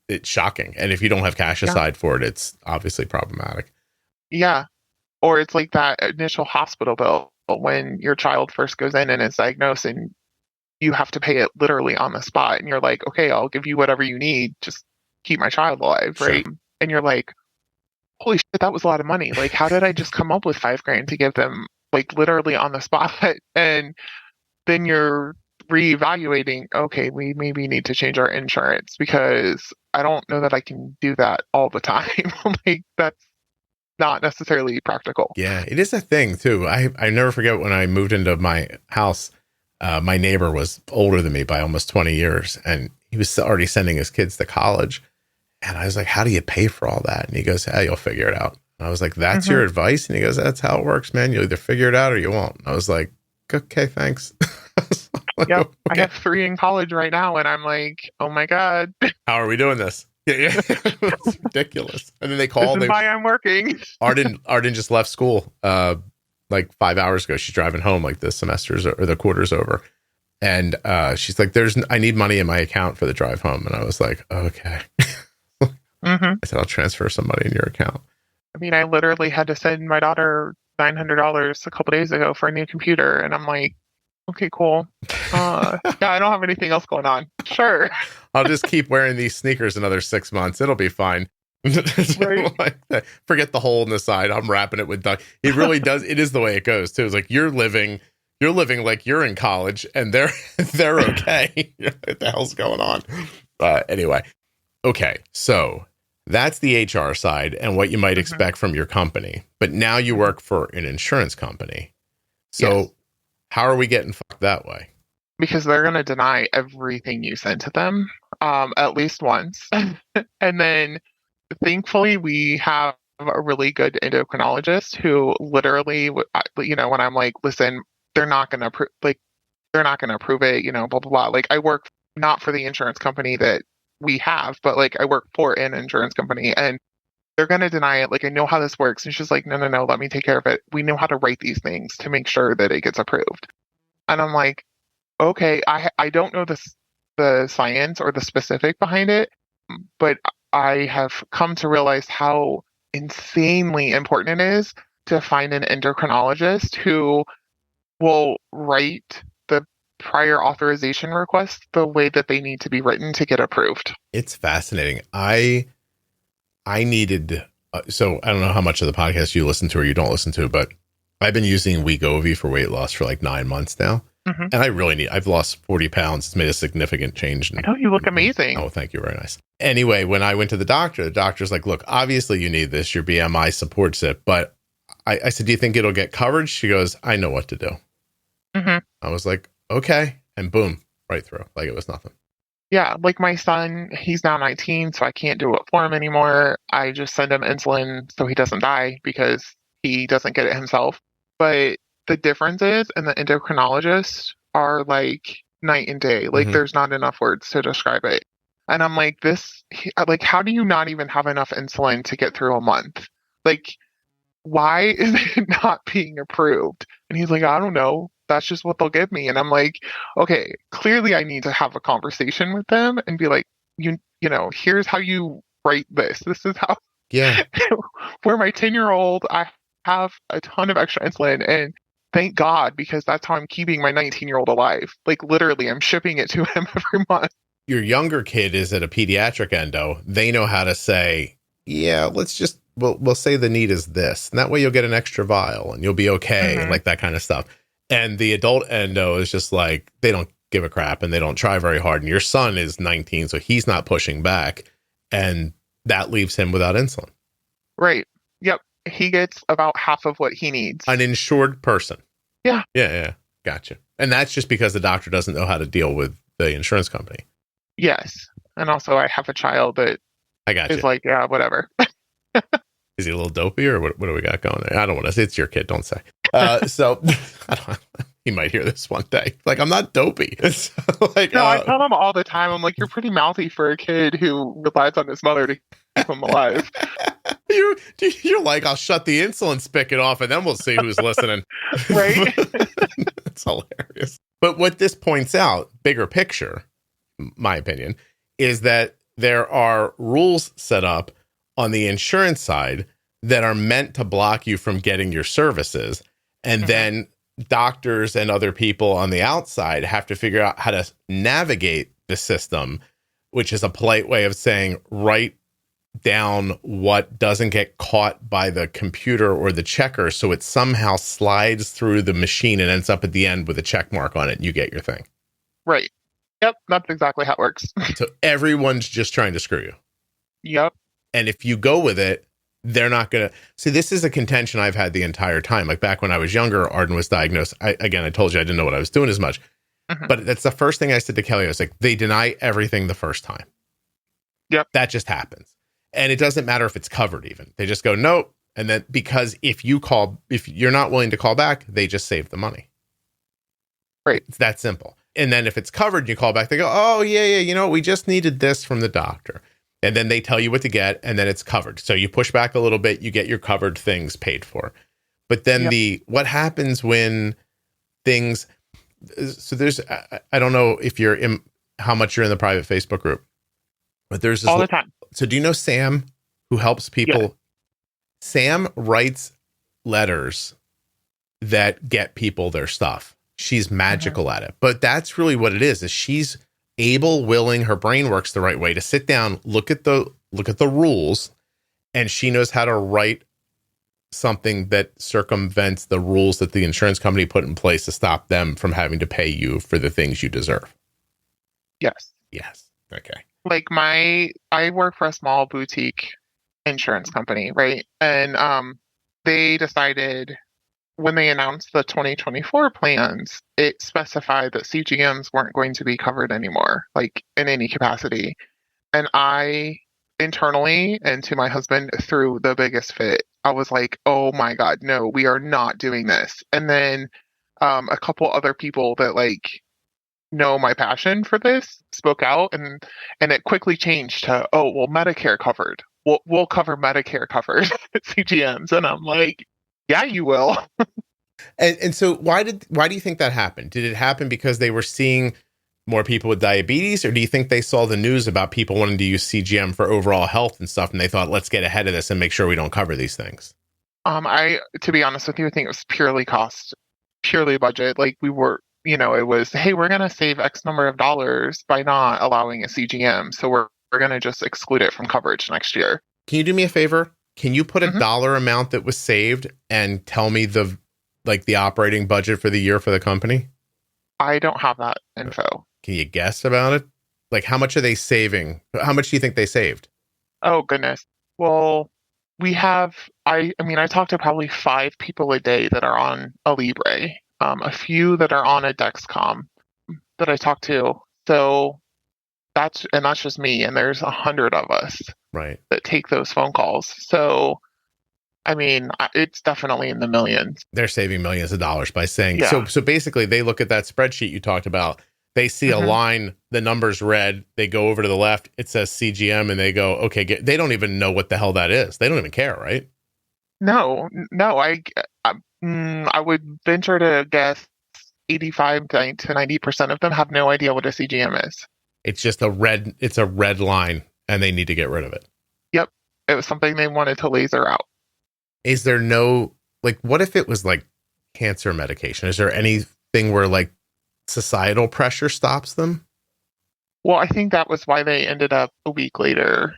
it's shocking. And if you don't have cash aside for it, it's obviously problematic. Yeah. Or it's like that initial hospital bill when your child first goes in and is diagnosed and you have to pay it literally on the spot. And you're like, okay, I'll give you whatever you need. Just keep my child alive. Sure. Right. And you're like, holy shit, that was a lot of money. Like, how did I just come up with $5,000 to give them like literally on the spot? And then you're reevaluating, okay, we maybe need to change our insurance because I don't know that I can do that all the time. Like, that's not necessarily practical. Yeah, it is a thing too. I never forget when I moved into my house, my neighbor was older than me by almost 20 years and he was already sending his kids to college. And I was like, how do you pay for all that? And he goes, hey, you'll figure it out. And I was like, that's your advice? And he goes, that's how it works, man. You'll either figure it out or you won't. And I was like, okay, thanks. Yep. Okay. I have 3 in college right now. And I'm like, oh my God. How are we doing this? Yeah. It's ridiculous. And then they called. This is why I'm working. Arden just left school like 5 hours ago. She's driving home like the semester's or the quarter's over. And she's like, I need money in my account for the drive home. And I was like, okay. I said, I'll transfer some money in your account. I mean, I literally had to send my daughter $900 a couple days ago for a new computer. And I'm like, okay, cool. Yeah, I don't have anything else going on. Sure. I'll just keep wearing these sneakers another 6 months. It'll be fine. Right. Like, forget the hole in the side. I'm wrapping it with duct. It really does. It is the way it goes too. It's like you're living like you're in college and they're okay. What the hell's going on? Anyway. Okay. So that's the HR side and what you might expect from your company. But now you work for an insurance company. So how are we getting fucked that way? Because they're going to deny everything you send to them at least once. And then thankfully we have a really good endocrinologist who literally, you know, when I'm like, listen, they're not going to approve it, you know, blah, blah, blah. Like I work not for the insurance company that we have, but like I work for an insurance company and they're going to deny it. Like I know how this works. And she's like, no, let me take care of it. We know how to write these things to make sure that it gets approved. And I'm like, okay, I don't know the science or the specific behind it, but I have come to realize how insanely important it is to find an endocrinologist who will write the prior authorization requests the way that they need to be written to get approved. It's fascinating. I needed, so I don't know how much of the podcast you listen to or you don't listen to, but I've been using Wegovy for weight loss for like 9 months now. And I've lost 40 pounds. It's made a significant change. I know you look amazing. Oh, thank you. Very nice. Anyway, when I went to the doctor's like, look, obviously you need this. Your BMI supports it. But I said, do you think it'll get coverage? She goes, I know what to do. I was like, okay. And boom, right through. Like it was nothing. Yeah. Like my son, he's now 19, so I can't do it for him anymore. I just send him insulin so he doesn't die because he doesn't get it himself. But the differences in the endocrinologists are like night and day. Like there's not enough words to describe it. And I'm like, how do you not even have enough insulin to get through a month? Like, why is it not being approved? And he's like, I don't know. That's just what they'll give me. And I'm like, okay, clearly I need to have a conversation with them and be like, you know, here's how you write this. This is how, for my 10-year-old, I have a ton of extra insulin and thank God, because that's how I'm keeping my 19-year-old alive. Like literally, I'm shipping it to him every month. Your younger kid is at a pediatric endo. They know how to say, yeah, we'll say the need is this. And that way you'll get an extra vial and you'll be okay. And like that kind of stuff. And the adult endo is just like, they don't give a crap and they don't try very hard. And your son is 19, so he's not pushing back. And that leaves him without insulin. Right. Yep. He gets about half of what he needs. An insured person. Yeah. Yeah. Gotcha. And that's just because the doctor doesn't know how to deal with the insurance company. Yes. And also I have a child that I got is like, yeah, whatever. Is he a little dopey or what do we got going there? I don't want to say. It's your kid. Don't say. So I don't, he might hear this one day. Like, I'm not dopey. So, like, No, I tell him all the time. I'm like, you're pretty mouthy for a kid who relies on his mother to keep him alive. You're like, I'll shut the insulin spigot off and then we'll see who's listening. Right? It's hilarious. But what this points out, bigger picture, my opinion, is that there are rules set up on the insurance side that are meant to block you from getting your services. And then doctors and other people on the outside have to figure out how to navigate the system, which is a polite way of saying write down what doesn't get caught by the computer or the checker. So it somehow slides through the machine and ends up at the end with a check mark on it and you get your thing. Right. Yep. That's exactly how it works. So everyone's just trying to screw you. Yep. And if you go with it, they're not going to see. This is a contention I've had the entire time. Like back when I was younger, Arden was diagnosed. I told you I didn't know what I was doing as much, but that's the first thing I said to Kelly. I was like, they deny everything the first time. Yep. That just happens. And it doesn't matter if it's covered even. They just go, nope. And then because if you're not willing to call back, they just save the money. Right. It's that simple. And then if it's covered, you call back, they go, oh yeah. We just needed this from the doctor. And then they tell you what to get, and then it's covered. So you push back a little bit, you get your covered things paid for. But then what happens when things, so there's, I don't know if how much you're in the private Facebook group, but there's this all the time. So do you know Sam, who helps people? Yeah. Sam writes letters that get people their stuff. She's magical at it. But that's really what it is she's able, willing, her brain works the right way to sit down, look at the rules, and she knows how to write something that circumvents the rules that the insurance company put in place to stop them from having to pay you for the things you deserve. Yes. Okay. Like I work for a small boutique insurance company, right? And they decided when they announced the 2024 plans, it specified that CGMs weren't going to be covered anymore, like in any capacity. And I internally and to my husband threw the biggest fit. I was like, oh my God, no, we are not doing this. And then a couple other people that like know my passion for this spoke out and it quickly changed to, oh, well, Medicare covered. We'll cover Medicare covered CGMs. And I'm like, yeah, you will. And so why do you think that happened? Did it happen because they were seeing more people with diabetes, or do you think they saw the news about people wanting to use CGM for overall health and stuff, and they thought, let's get ahead of this and make sure we don't cover these things? To be honest with you, I think it was purely cost, purely budget. Like we were, it was, hey, we're going to save X number of dollars by not allowing a CGM. So we're going to just exclude it from coverage next year. Can you do me a favor? Can you put a dollar amount that was saved and tell me the operating budget for the year for the company? I don't have that info. Can you guess about it? Like, how much are they saving? How much do you think they saved? Oh, goodness. Well, we have, I talk to probably 5 people a day that are on a Libre, a few that are on a Dexcom that I talk to. So that's just me. And there's 100 of us that take those phone calls. So, it's definitely in the millions. They're saving millions of dollars by saying, so basically they look at that spreadsheet you talked about. They see a line, the number's red. They go over to the left. It says CGM, and they go, okay. They don't even know what the hell that is. They don't even care, right? No. I would venture to guess 85 to 90% of them have no idea what a CGM is. It's just a red line, and they need to get rid of it. Yep. It was something they wanted to laser out. Is there what if it was like cancer medication? Is there anything where like societal pressure stops them? Well, I think that was why they ended up a week later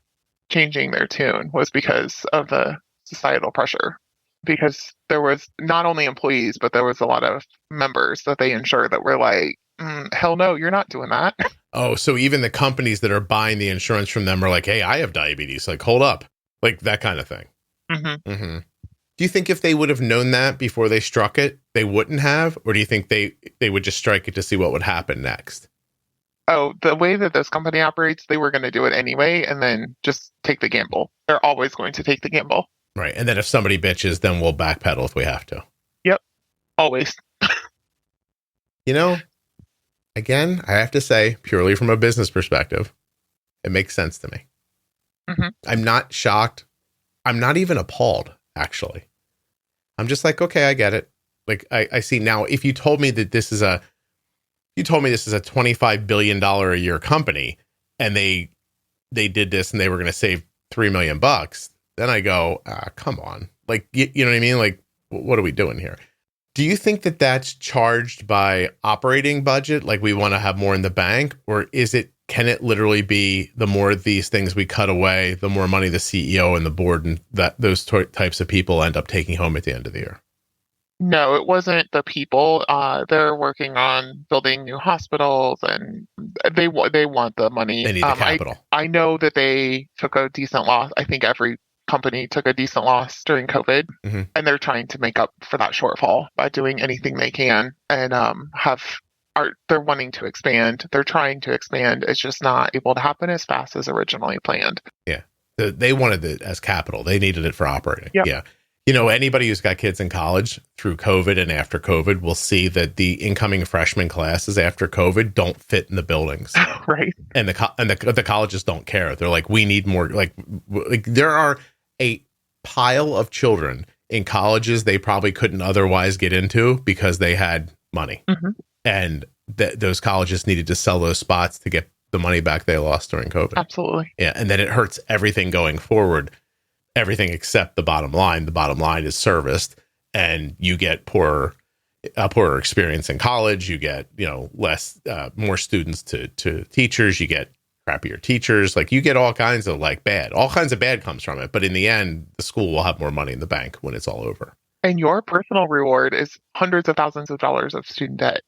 changing their tune, was because of the societal pressure. Because there was not only employees, but there was a lot of members that they insured that were like, hell no, you're not doing that. Oh, so even the companies that are buying the insurance from them are like, hey, I have diabetes. Like, hold up. Like that kind of thing. Do you think if they would have known that before they struck it, they wouldn't have? Or do you think they would just strike it to see what would happen next? Oh, the way that this company operates, they were going to do it anyway and then just take the gamble. They're always going to take the gamble. Right. And then if somebody bitches, then we'll backpedal if we have to. Yep. Always. You know, again, I have to say, purely from a business perspective, it makes sense to me. Mm-hmm. I'm not shocked. I'm not even appalled, actually. I'm just like, okay, I get it. Like, I see now, if you told me that this is a $25 billion a year company and they did this and they were going to save $3 million, then I go, come on. Like, you know what I mean? Like, what are we doing here? Do you think that that's charged by operating budget? Like, we want to have more in the bank, or can it literally be the more of these things we cut away, the more money the CEO and the board and those types of people end up taking home at the end of the year? No, it wasn't the people. They're working on building new hospitals, and they want the money. They need the capital. I know that they took a decent loss. I think every company took a decent loss during COVID, mm-hmm. and they're trying to make up for that shortfall by doing anything they can, and they're wanting to expand. They're trying to expand. It's just not able to happen as fast as originally planned. Yeah, they wanted it as capital. They needed it for operating. Yep. Yeah. You know, anybody who's got kids in college through COVID and after COVID will see that the incoming freshman classes after COVID don't fit in the buildings. Right. And the colleges don't care. They're like, we need more. Like there are a pile of children in colleges they probably couldn't otherwise get into because they had money. Mm-hmm. And those colleges needed to sell those spots to get the money back they lost during COVID. Absolutely. Yeah. And then it hurts everything going forward. Everything except the bottom line. The bottom line is serviced, and you get poorer experience in college. You get, more students to teachers. You get crappier teachers. Like, you get all kinds of bad comes from it. But in the end, the school will have more money in the bank when it's all over. And your personal reward is hundreds of thousands of dollars of student debt.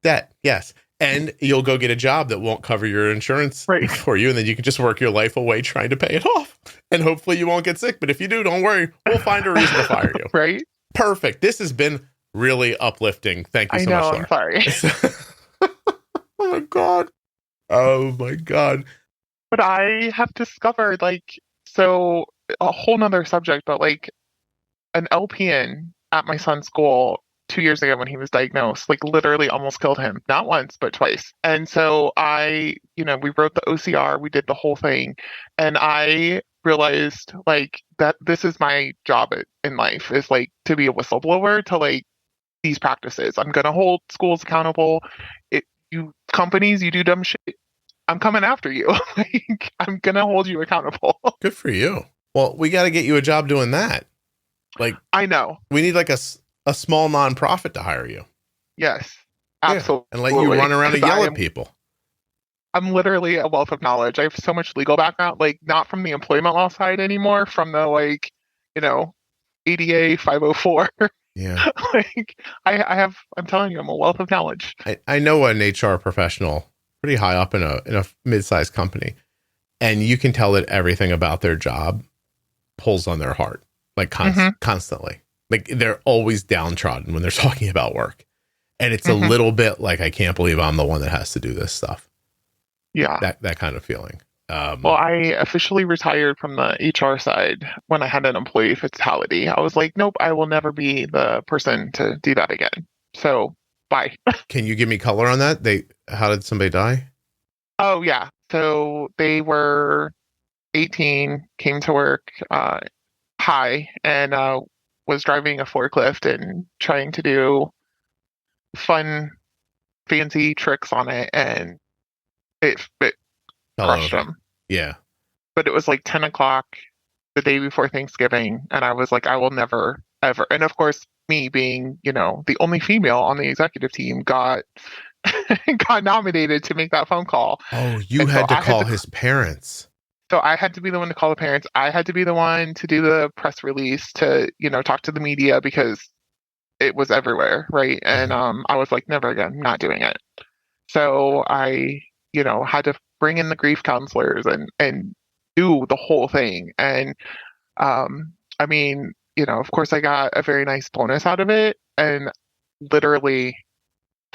Debt, yes. And you'll go get a job that won't cover your insurance for you. And then you can just work your life away trying to pay it off. And hopefully you won't get sick. But if you do, don't worry. We'll find a reason to fire you. Right? Perfect. This has been really uplifting. Thank you so much, Laura. I'm sorry. Oh, my God. Oh, my God. But I have discovered, a whole nother subject, but an LPN at my son's school 2 years ago when he was diagnosed, literally almost killed him, not once, but twice. And so we wrote the OCR, we did the whole thing. And I realized that this is my job in life, is to be a whistleblower to these practices. I'm going to hold schools accountable. You companies, you do dumb shit, I'm coming after you. I'm going to hold you accountable. Good for you. Well, we got to get you a job doing that. I know. We need a small nonprofit to hire you. Yes, absolutely. Yeah, and let you run around and yell at people. I'm literally a wealth of knowledge. I have so much legal background, not from the employment law side anymore, from the ADA 504. Yeah. I'm telling you, I'm a wealth of knowledge. I know an HR professional pretty high up in a mid-sized company, and you can tell that everything about their job pulls on their heart, constantly. They're always downtrodden when they're talking about work. And it's a little bit I can't believe I'm the one that has to do this stuff. Yeah. That kind of feeling. Well, I officially retired from the HR side when I had an employee fatality. I was like, nope, I will never be the person to do that again. So, bye. Can you give me color on that? How did somebody die? Oh, yeah. So they were 18, came to work high, and was driving a forklift and trying to do fun, fancy tricks on it, and it crushed him. Yeah. But it was 10 o'clock the day before Thanksgiving, and I was like, I will never, ever. And of course, me being, the only female on the executive team got nominated to make that phone call. Oh, you had to call his parents. So I had to be the one to call the parents. I had to be the one to do the press release, to, talk to the media, because it was everywhere, right? And I was like, never again, I'm not doing it. So I, had to bring in the grief counselors and do the whole thing. And of course I got a very nice bonus out of it. And literally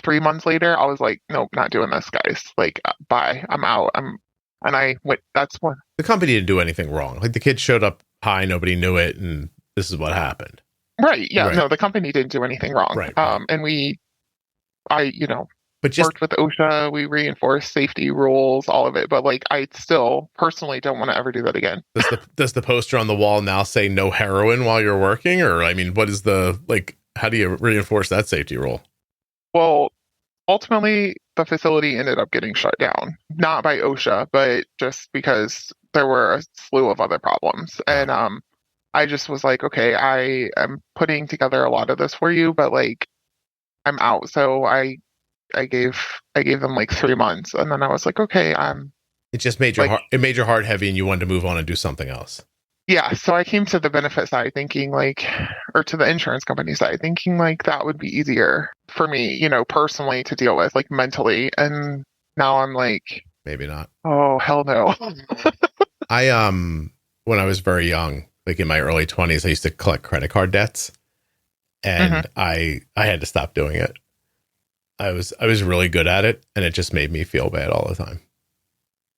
3 months later, I was like, nope, not doing this, guys. Bye, I'm out. And I went, that's one. The company didn't do anything wrong. The kid showed up high, nobody knew it, and this is what happened. Right. Yeah. Right. No, the company didn't do anything wrong. Right. And I But just worked with OSHA. We reinforced safety rules, all of it. But like, I still personally don't want to ever do that again. does the poster on the wall now say no heroin while you're working? Or, I mean, what is how do you reinforce that safety rule? Well, ultimately, the facility ended up getting shut down, not by OSHA, but just because there were a slew of other problems. And I just was like, okay, I am putting together a lot of this for you, but like, I'm out. So I gave them like 3 months, and then I was like, okay, It just made your heart heavy, and you wanted to move on and do something else. Yeah, so I came to the benefit side thinking or to the insurance company side thinking like that would be easier for me, personally to deal with, like mentally. And now I'm like, maybe not. Oh, hell no. I, when I was very young, like in my early 20s, I used to collect credit card debts, and I had to stop doing it. I was really good at it, and it just made me feel bad all the time.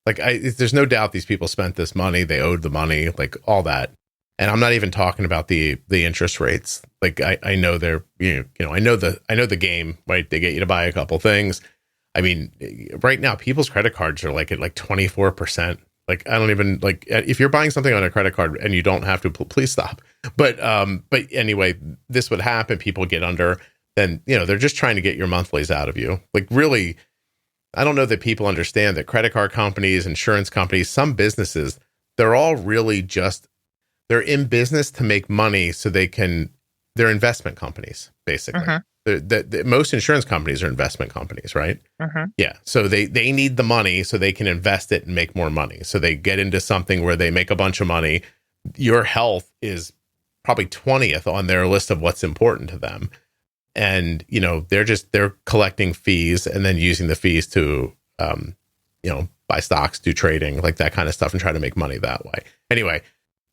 Like there's no doubt these people spent this money, they owed the money, like all that. And I'm not even talking about the interest rates. Like I know they're, I know the game, right? They get you to buy a couple things. I mean, right now people's credit cards are like at like 24%. Like I don't even like, if you're buying something on a credit card and you don't have to, please stop. But anyway, this would happen. People get under, then, they're just trying to get your monthlies out of you. Like really, I don't know that people understand that credit card companies, insurance companies, some businesses, they're all really they're in business to make money so they're investment companies, basically. Most insurance companies are investment companies, right? Yeah. So they need the money so they can invest it and make more money. So they get into something where they make a bunch of money. Your health is probably 20th on their list of what's important to them. And, they're collecting fees and then using the fees to, buy stocks, do trading, like that kind of stuff, and try to make money that way. Anyway,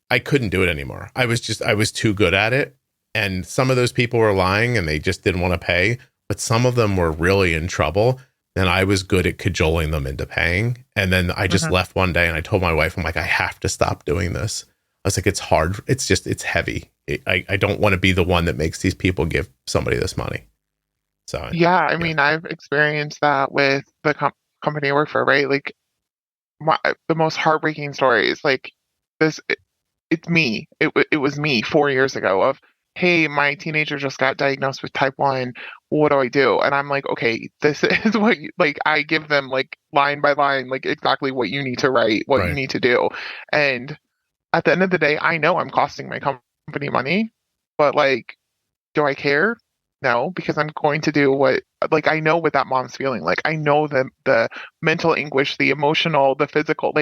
I couldn't do it anymore. I was too good at it. And some of those people were lying and they just didn't want to pay, but some of them were really in trouble. And I was good at cajoling them into paying. And then I just left one day and I told my wife, I'm like, I have to stop doing this. I was like, it's hard. It's heavy. I don't want to be the one that makes these people give somebody this money. So yeah, I mean, I've experienced that with the company I work for, right? Like the most heartbreaking stories, like this, it's me. It was me 4 years ago of, hey, my teenager just got diagnosed with type 1. What do I do? And I'm like, okay, this is what I give them like line by line, like exactly what you need to write, what you need to do. And at the end of the day, I know I'm costing my company money, but like, do I care? No, because I'm going to do I know what that mom's feeling. Like, I know the mental anguish, the emotional, the physical,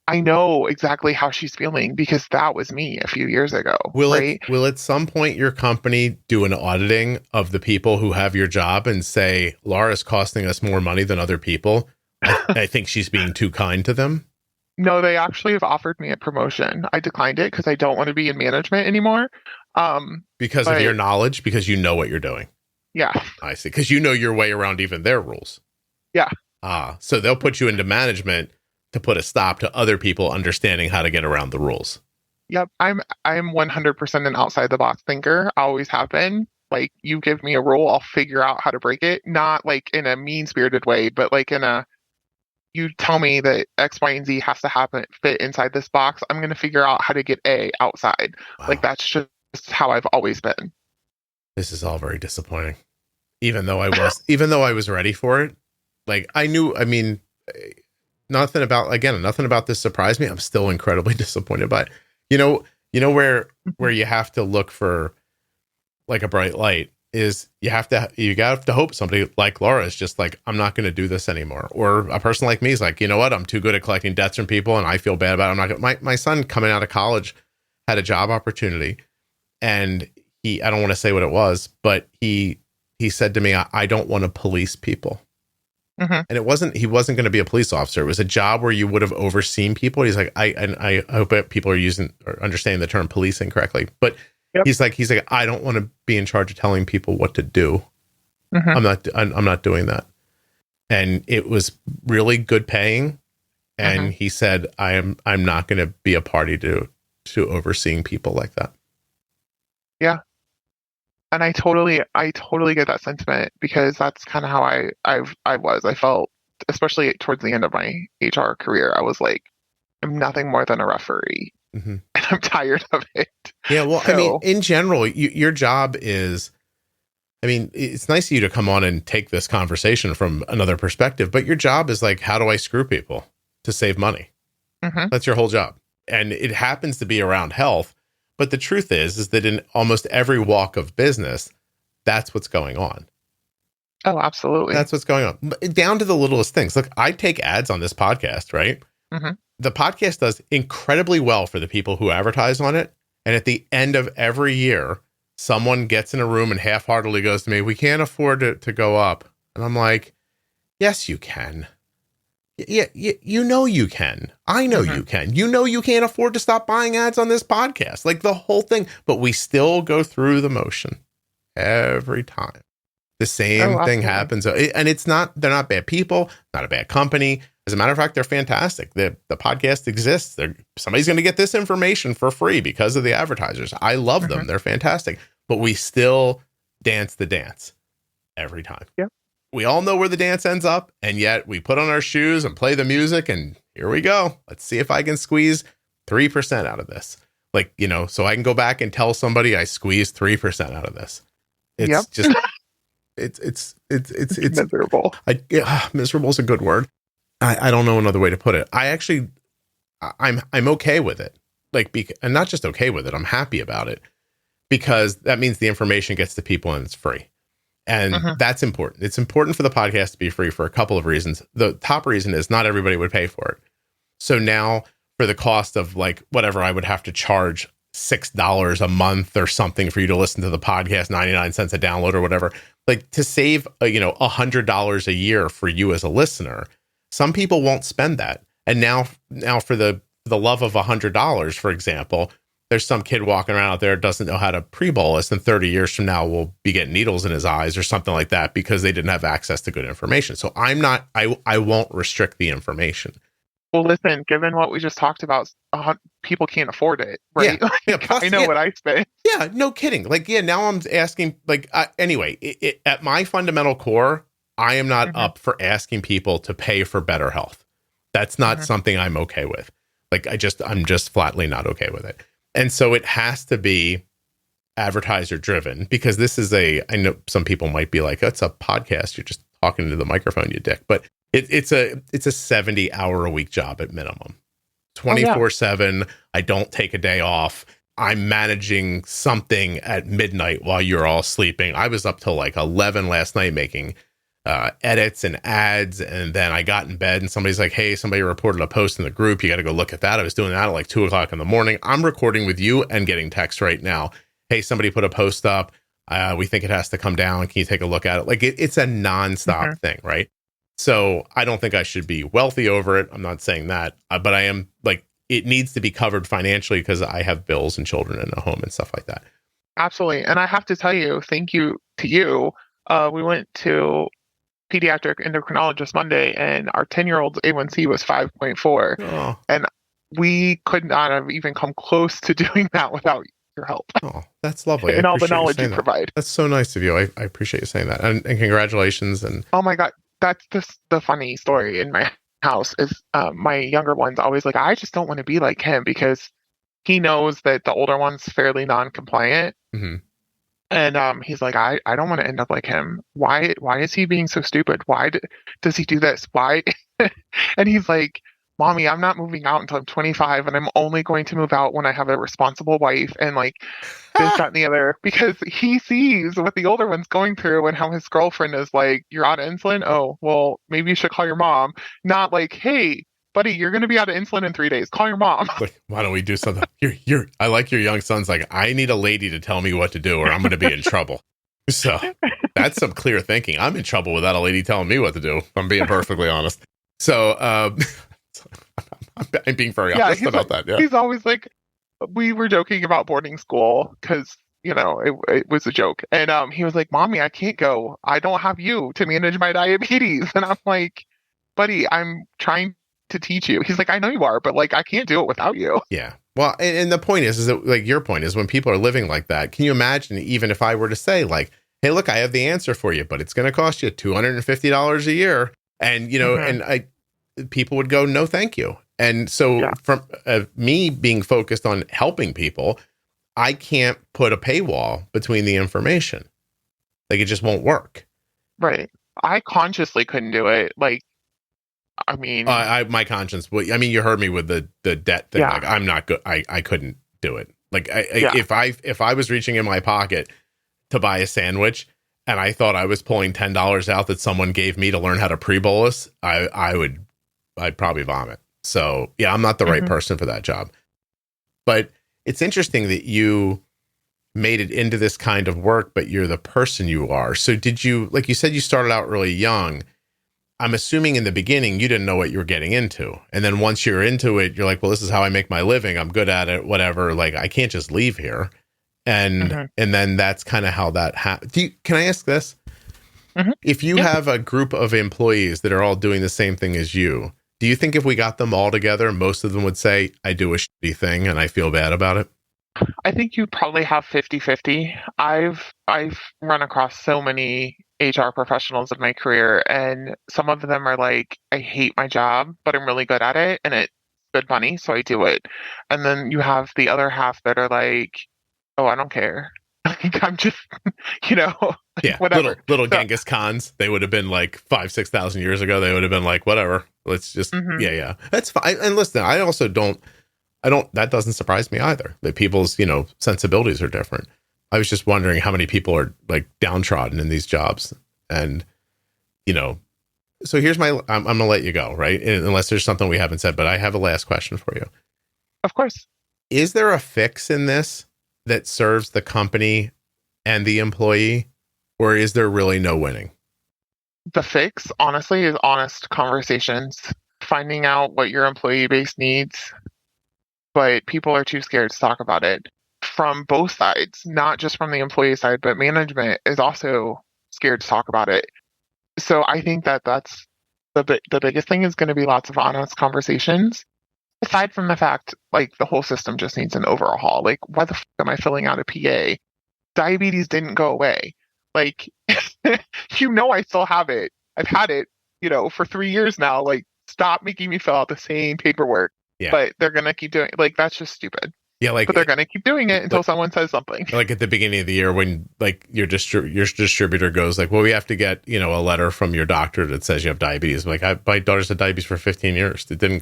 I know exactly how she's feeling because that was me a few years ago. Will at some point your company do an auditing of the people who have your job and say, Laura's costing us more money than other people? I think she's being too kind to them. No, they actually have offered me a promotion. I declined it because I don't want to be in management anymore. Because of your knowledge, because you know what you're doing. Yeah. I see. Because you know your way around even their rules. Yeah. So they'll put you into management to put a stop to other people understanding how to get around the rules. Yep. I'm 100% an outside the box thinker. I always have been. Like, you give me a rule, I'll figure out how to break it. Not like in a mean spirited way, but like you tell me that X, Y, and Z has to fit inside this box. I'm going to figure out how to get A outside. Wow. Like, that's just how I've always been. This is all very disappointing. Even though I was ready for it. Like, nothing about this surprised me. I'm still incredibly disappointed by it. Where you have to look for like a bright light is you have to hope somebody like Laura is just like, I'm not going to do this anymore. Or a person like me is like, you know what? I'm too good at collecting debts from people and I feel bad about it. I'm not gonna, my son coming out of college had a job opportunity and I don't want to say what it was, but he said to me, I don't want to police people. And he wasn't going to be a police officer. It was a job where you would have overseen people. He's like, I hope that people are using or understanding the term policing correctly, but he's like, I don't want to be in charge of telling people what to do. I'm not doing that. And it was really good paying. And he said, I'm not going to be a party to to overseeing people like that. Yeah. And I totally get that sentiment, because that's kind of how I was. I felt, especially towards the end of my HR career, I was like, I'm nothing more than a referee, and I'm tired of it. Yeah, well, I mean, in general, your job is, I mean, it's nice of you to come on and take this conversation from another perspective, but your job is like, how do I screw people to save money? That's your whole job. And it happens to be around health. But the truth is that in almost every walk of business, that's what's going on. Oh, absolutely. That's what's going on. Down to the littlest things. Look, I take ads on this podcast, right? The podcast does incredibly well for the people who advertise on it. And at the end of every year, someone gets in a room and half-heartedly goes to me, we can't afford to go up. And I'm like, yes, you can. Yeah, you know you can. I know you can. You know you can't afford to stop buying ads on this podcast. Like the whole thing. But we still go through the motion every time. The same thing happens. And it's not, they're not bad people, not a bad company. As a matter of fact, they're fantastic. The podcast exists. Somebody's going to get this information for free because of the advertisers. I love them. They're fantastic. But we still dance the dance every time. Yeah. We all know where the dance ends up, and yet we put on our shoes and play the music, and here we go. Let's see if I can squeeze 3% out of this. Like, you know, so I can go back and tell somebody I squeezed 3% out of this. It's just, it's miserable. Miserable is a good word. I don't know another way to put it. I'm okay with it. And not just okay with it. I'm happy about it, because that means the information gets to people and it's free. And that's important. It's important for the podcast to be free for a couple of reasons. The top reason is not everybody would pay for it. So now for the cost of like whatever, I would have to charge $6 a month or something for you to listen to the podcast, 99 cents a download or whatever, like to save, $100 a year for you as a listener. Some people won't spend that. And now for the love of $100, for example, there's some kid walking around out there doesn't know how to pre-bolus, and 30 years from now will be getting needles in his eyes or something like that because they didn't have access to good information. So I won't restrict the information. Well, listen, given what we just talked about, people can't afford it, right? Yeah. Plus, I know what I spent. Yeah, no kidding. Now I'm asking, anyway, at my fundamental core, I am not up for asking people to pay for better health. That's not something I'm okay with. I'm just flatly not okay with it. And so it has to be advertiser driven, because this is I know some people might be like, it's a podcast. You're just talking to the microphone, you dick. But it's a 70-hour a week job at minimum, 24/7. I don't take a day off. I'm managing something at midnight while you're all sleeping. I was up till like 11 last night making edits and ads, and then I got in bed and somebody's like, hey, somebody reported a post in the group, you got to go look at that. I was doing that at like 2:00 in the morning. I'm recording with you and getting text right now, hey, somebody put a post up, we think it has to come down, can you take a look at it? It's a nonstop thing, right? So I don't think I should be wealthy over it. I'm not saying that, but I am it needs to be covered financially because I have bills and children and a home and stuff like that. Absolutely. And I have to tell you, thank you to you. We went to pediatric endocrinologist Monday, and our 10-year-old's A1C was 5.4. Oh. And we could not have even come close to doing that without your help. Oh, that's lovely. And all the knowledge you provide. That's so nice of you. I appreciate you saying that. And congratulations. And oh my God, that's the funny story in my house is my younger one's always like, I just don't want to be like him, because he knows that the older one's fairly non-compliant. And he's like, I don't want to end up like him. Why is he being so stupid? Why does he do this? Why? And he's like, Mommy, I'm not moving out until I'm 25, and I'm only going to move out when I have a responsible wife, and like this, that, and the other, because he sees what the older one's going through and how his girlfriend is like, you're out of insulin? Oh, well, maybe you should call your mom. Not like, hey, buddy, you're going to be out of insulin in 3 days. Call your mom. Why don't we do something? I like your young son's like, I need a lady to tell me what to do or I'm going to be in trouble. So that's some clear thinking. I'm in trouble without a lady telling me what to do. I'm being perfectly honest. So I'm being very honest about that. Yeah. He's always like, we were joking about boarding school because, it was a joke. And he was like, Mommy, I can't go. I don't have you to manage my diabetes. And I'm like, buddy, I'm trying to teach you. He's like, I know you are, but I can't do it without you. Yeah. Well, and the point is that like your point is when people are living like that, can you imagine even if I were to say like, hey, look, I have the answer for you, but it's going to cost you $250 a year. And, people would go, no, thank you. And so from me being focused on helping people, I can't put a paywall between the information. Like it just won't work. Right. I consciously couldn't do it. Like, I mean, my conscience. Well, I mean, you heard me with the debt thing. Yeah. Like, I'm not good. I couldn't do it. Like, if I was reaching in my pocket to buy a sandwich and I thought I was pulling $10 out that someone gave me to learn how to pre-bolus, I'd probably vomit. So yeah, I'm not the right person for that job. But it's interesting that you made it into this kind of work, but you're the person you are. So did you, like you said, you started out really young. I'm assuming in the beginning, you didn't know what you were getting into. And then once you're into it, you're like, well, this is how I make my living. I'm good at it, whatever. Like, I can't just leave here. And then that's kind of how that happened. Can I ask this? If you have a group of employees that are all doing the same thing as you, do you think if we got them all together, most of them would say, I do a shitty thing and I feel bad about it? I think you probably have 50-50. I've run across so many HR professionals in my career, and some of them are like, I hate my job, but I'm really good at it and it's good money, so I do it. And then you have the other half that are like, oh, I don't care. Like, I'm just, whatever. Little Genghis Khans, they would have been like 5,000-6,000 years ago. They would have been like, whatever, let's just, that's fine. And listen, I also don't, that doesn't surprise me either, that people's, sensibilities are different. I was just wondering how many people are like downtrodden in these jobs. And, so here's I'm going to let you go, right? Unless there's something we haven't said, but I have a last question for you. Of course. Is there a fix in this that serves the company and the employee, or is there really no winning? The fix, honestly, is honest conversations, finding out what your employee base needs, but people are too scared to talk about it from both sides, not just from the employee side, but management is also scared to talk about it. So I think that's the biggest thing is going to be lots of honest conversations. Aside from the fact, like, the whole system just needs an overhaul. Like, why the fuck am I filling out a PA? Diabetes didn't go away. Like, I still have it. I've had it, for 3 years now. Like, stop making me fill out the same paperwork. Yeah. But they're going to keep doing it. Like, that's just stupid. Yeah, like, but they're going to keep doing it until someone says something. Like at the beginning of the year when like your distributor goes like, well, we have to get, a letter from your doctor that says you have diabetes. I'm like, my daughter's had diabetes for 15 years. It didn't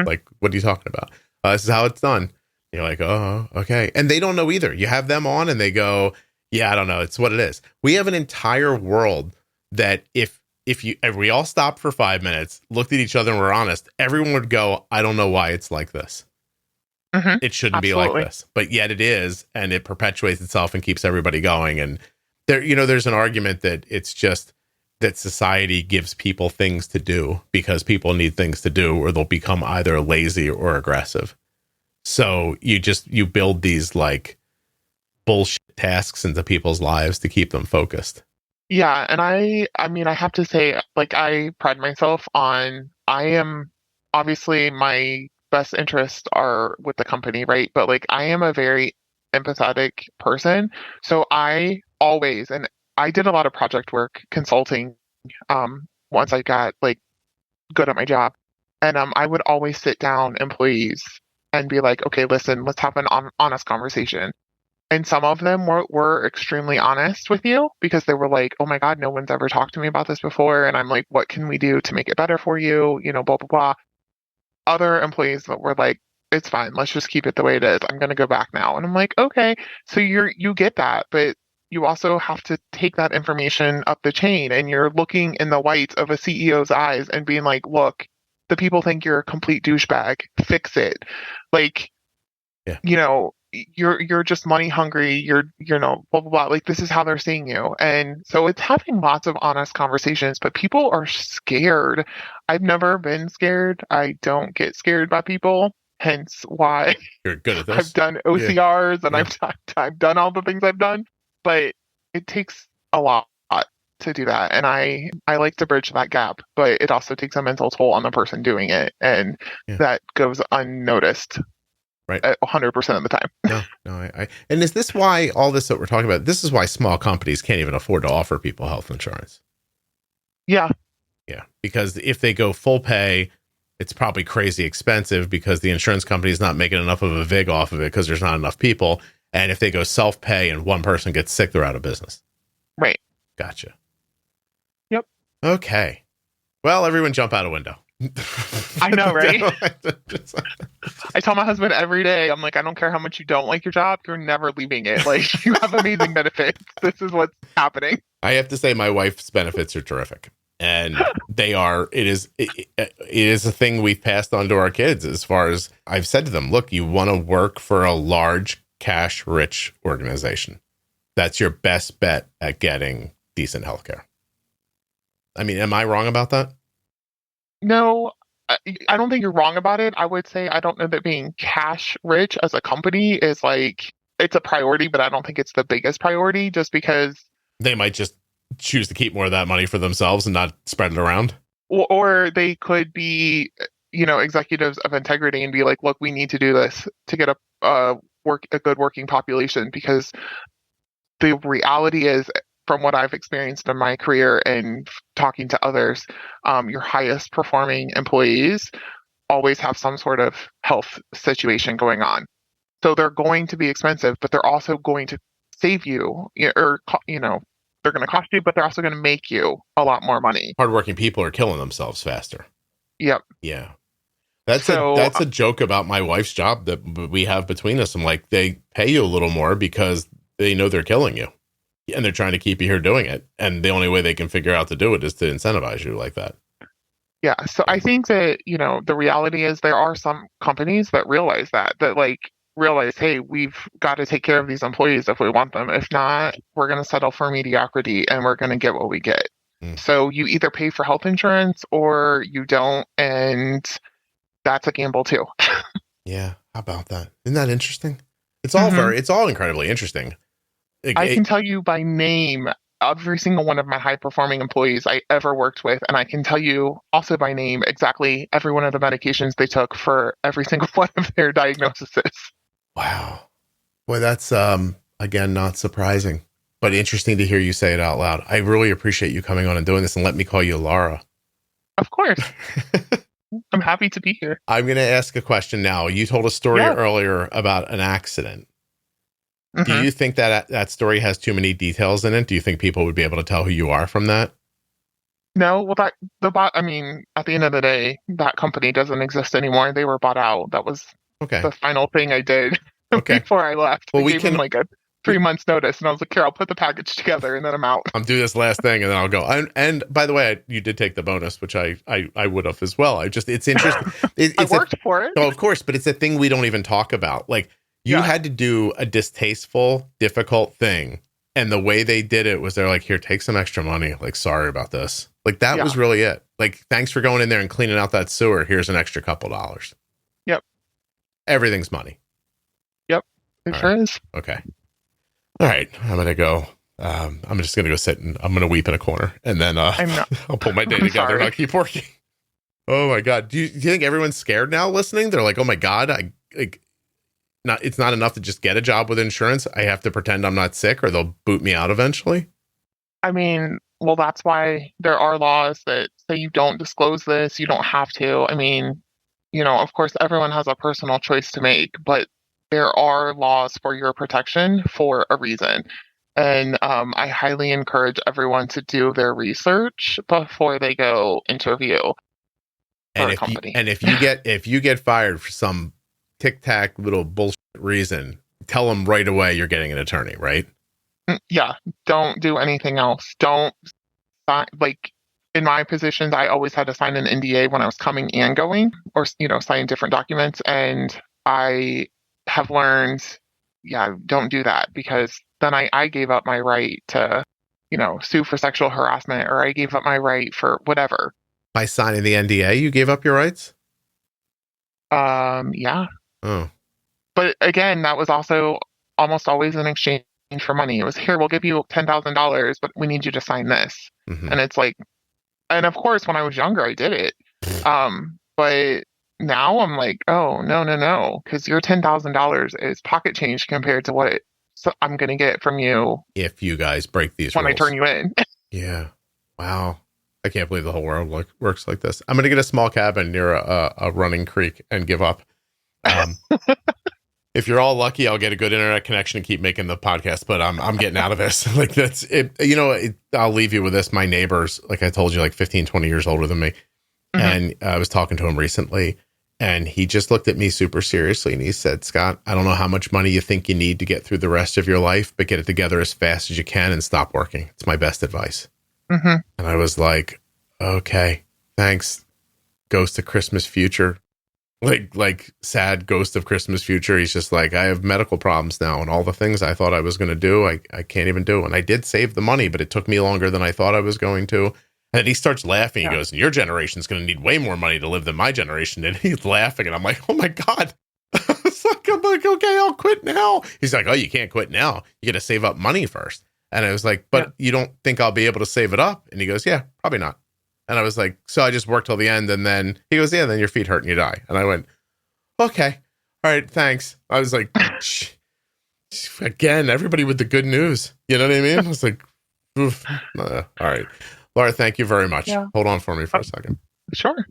like, what are you talking about? This is how it's done. And you're like, oh, okay. And they don't know either. You have them on and they go, yeah, I don't know. It's what it is. We have an entire world that if we all stopped for 5 minutes, looked at each other and were honest, everyone would go, I don't know why it's like this. It shouldn't be like this, but yet it is, and it perpetuates itself and keeps everybody going. And there's an argument that it's just that society gives people things to do because people need things to do, or they'll become either lazy or aggressive. So you build these like bullshit tasks into people's lives to keep them focused. Yeah, and I mean, I have to say, like, I pride myself on, I am obviously my best interests are with the company, right? But like, I am a very empathetic person. So I always, and I did a lot of project work consulting once I got like good at my job. And I would always sit down employees and be like, okay, listen, let's have an honest conversation. And some of them were extremely honest with you because they were like, oh my God, no one's ever talked to me about this before. And I'm like, what can we do to make it better for you? Blah, blah, blah. Other employees that were like, it's fine, let's just keep it the way it is. I'm going to go back now. And I'm like, okay, so you get that, but you also have to take that information up the chain, and you're looking in the whites of a CEO's eyes and being like, look, the people think you're a complete douchebag. Fix it. Like, you're just money hungry. You're blah, blah, blah. Like, this is how they're seeing you. And so it's having lots of honest conversations, but people are scared. I've never been scared. I don't get scared by people. Hence why you're good at this. I've done OCRs and I've done all the things I've done, but it takes a lot to do that. And I like to bridge that gap, but it also takes a mental toll on the person doing it. And that goes unnoticed. Right. 100% of the time. No. And is this why all this that we're talking about, this is why small companies can't even afford to offer people health insurance? Yeah. Yeah. Because if they go full pay, it's probably crazy expensive because the insurance company is not making enough of a vig off of it because there's not enough people. And if they go self-pay and one person gets sick, they're out of business. Right. Gotcha. Yep. Okay. Well, everyone jump out a window. I know, right? I tell my husband every day, I'm like, I don't care how much you don't like your job, you're never leaving it. Like, you have amazing benefits. This is what's happening. I have to say my wife's benefits are terrific. And it is a thing we've passed on to our kids as far as I've said to them, look, you want to work for a large cash rich organization. That's your best bet at getting decent healthcare. I mean, am I wrong about that? No, I don't think you're wrong about it. I would say I don't know that being cash rich as a company is like, it's a priority, but I don't think it's the biggest priority just because they might just choose to keep more of that money for themselves and not spread it around. Or they could be, executives of integrity and be like, look, we need to do this to get a good working population, because the reality is, from what I've experienced in my career and talking to others, your highest performing employees always have some sort of health situation going on. So they're going to be expensive, but they're also going to save you, or, they're going to cost you, but they're also going to make you a lot more money. Hardworking people are killing themselves faster. Yep. Yeah. That's a joke about my wife's job that we have between us. I'm like, they pay you a little more because they know they're killing you. And they're trying to keep you here doing it. And the only way they can figure out to do it is to incentivize you like that. Yeah. So I think that, the reality is there are some companies that realize that realize, hey, we've got to take care of these employees if we want them. If not, we're going to settle for mediocrity and we're going to get what we get. So you either pay for health insurance or you don't. And that's a gamble too. Yeah. How about that? Isn't that interesting? It's all it's all incredibly interesting. I can tell you by name every single one of my high performing employees I ever worked with. And I can tell you also by name exactly every one of the medications they took for every single one of their diagnoses. Wow. Boy, that's, again, not surprising, but interesting to hear you say it out loud. I really appreciate you coming on and doing this, and let me call you Laura. Of course. I'm happy to be here. I'm going to ask a question now. You told a story earlier about an accident. Do you think that story has too many details in it? Do you think people would be able to tell who you are from that? No, well, at the end of the day, that company doesn't exist anymore. They were bought out. That was the final thing I did before I left. Well, we gave them like a 3 months notice, and I was like, here, I'll put the package together, and then I'm out. I'm doing this last thing, and then I'll go. And by the way, you did take the bonus, which I would have as well. It's interesting. I worked for it. Oh, of course, but it's a thing we don't even talk about. Like, you had to do a distasteful, difficult thing. And the way they did it was they're like, here, take some extra money. Like, sorry about this. Like, that was really it. Like, thanks for going in there and cleaning out that sewer. Here's an extra couple dollars. Yep. Everything's money. Yep. It sure is. Okay. All right. I'm going to go. I'm just going to go sit and I'm going to weep in a corner. And then I'll pull my day together and I'll keep working. Oh, my God. Do you think everyone's scared now listening? They're like, oh, my God, it's not enough to just get a job with insurance. I have to pretend I'm not sick or they'll boot me out eventually. I mean, well, that's why there are laws that say you don't disclose this. You don't have to. I mean, of course, everyone has a personal choice to make, but there are laws for your protection for a reason. And I highly encourage everyone to do their research before they go interview for a company. If you get fired for some tic-tac little bullshit reason, tell them right away you're getting an attorney, right? Yeah. Don't do anything else. Don't sign, in my positions, I always had to sign an NDA when I was coming and going, or, sign different documents. And I have learned, don't do that, because then I gave up my right to, sue for sexual harassment, or I gave up my right for whatever. By signing the NDA, you gave up your rights? Yeah. Oh. But again, that was also almost always in exchange for money. It was, here, we'll give you $10,000, but we need you to sign this. And it's like, and of course, when I was younger, I did it. But now I'm like, oh, no. Because your $10,000 is pocket change compared to what I'm going to get from you if you guys break these when rules. I turn you in. Yeah. Wow. I can't believe the whole world works like this. I'm going to get a small cabin near a running creek and give up. If you're all lucky, I'll get a good internet connection and keep making the podcast, but I'm getting out of this. Like that's it. You know, I'll leave you with this. My neighbors, like I told you, like 15, 20 years older than me. Mm-hmm. And I was talking to him recently and he just looked at me super seriously. And he said, Scott, I don't know how much money you think you need to get through the rest of your life, but get it together as fast as you can and stop working. It's my best advice. Mm-hmm. And I was like, okay, thanks. Ghost of Christmas future. Like sad ghost of Christmas future. He's just like, I have medical problems now and all the things I thought I was going to do, I can't even do. And I did save the money, but it took me longer than I thought I was going to. And he starts laughing. He goes, your generation's going to need way more money to live than my generation. And he's laughing. And I'm like, oh my God. I'm like, okay, I'll quit now. He's like, oh, you can't quit now. You got to save up money first. And I was like, but you don't think I'll be able to save it up? And he goes, yeah, probably not. And I was like, so I just worked till the end. And then he goes, yeah, then your feet hurt and you die. And I went, okay. All right. Thanks. I was like, again, everybody with the good news. You know what I mean? I was like, oof. All right. Laura, thank you very much. Yeah. Hold on for me for a second. Sure.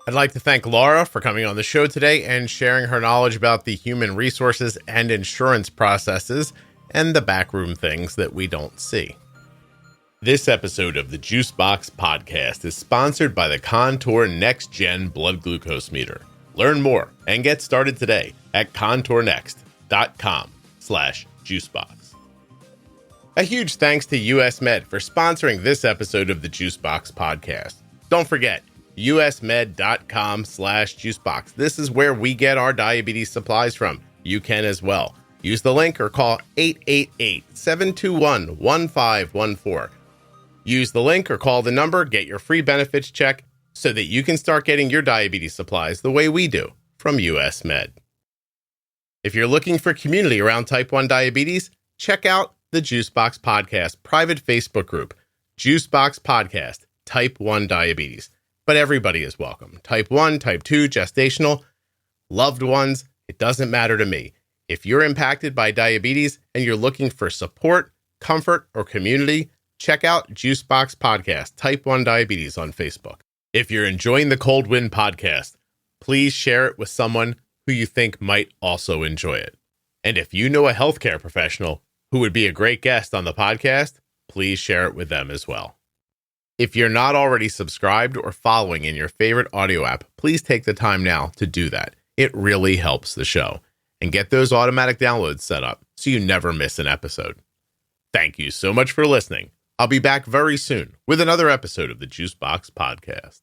I'd like to thank Laura for coming on the show today and sharing her knowledge about the human resources and insurance processes and the backroom things that we don't see. This episode of the Juicebox Podcast is sponsored by the Contour NextGen blood glucose meter. Learn more and get started today at contournext.com/juicebox. A huge thanks to US Med for sponsoring this episode of the Juicebox Podcast. Don't forget, usmed.com/juicebox. This is where we get our diabetes supplies from. You can as well. Use the link or call 888-721-1514. Use the link or call the number, get your free benefits check so that you can start getting your diabetes supplies the way we do from US Med. If you're looking for community around type 1 diabetes, check out the Juicebox Podcast private Facebook group, Juicebox Podcast, Type 1 Diabetes. But everybody is welcome. Type 1, Type 2, gestational, loved ones, it doesn't matter to me. If you're impacted by diabetes and you're looking for support, comfort, or community, check out Juicebox Podcast, Type 1 Diabetes on Facebook. If you're enjoying the Cold Wind podcast, please share it with someone who you think might also enjoy it. And if you know a healthcare professional who would be a great guest on the podcast, please share it with them as well. If you're not already subscribed or following in your favorite audio app, please take the time now to do that. It really helps the show. And get those automatic downloads set up so you never miss an episode. Thank you so much for listening. I'll be back very soon with another episode of the Juicebox Podcast.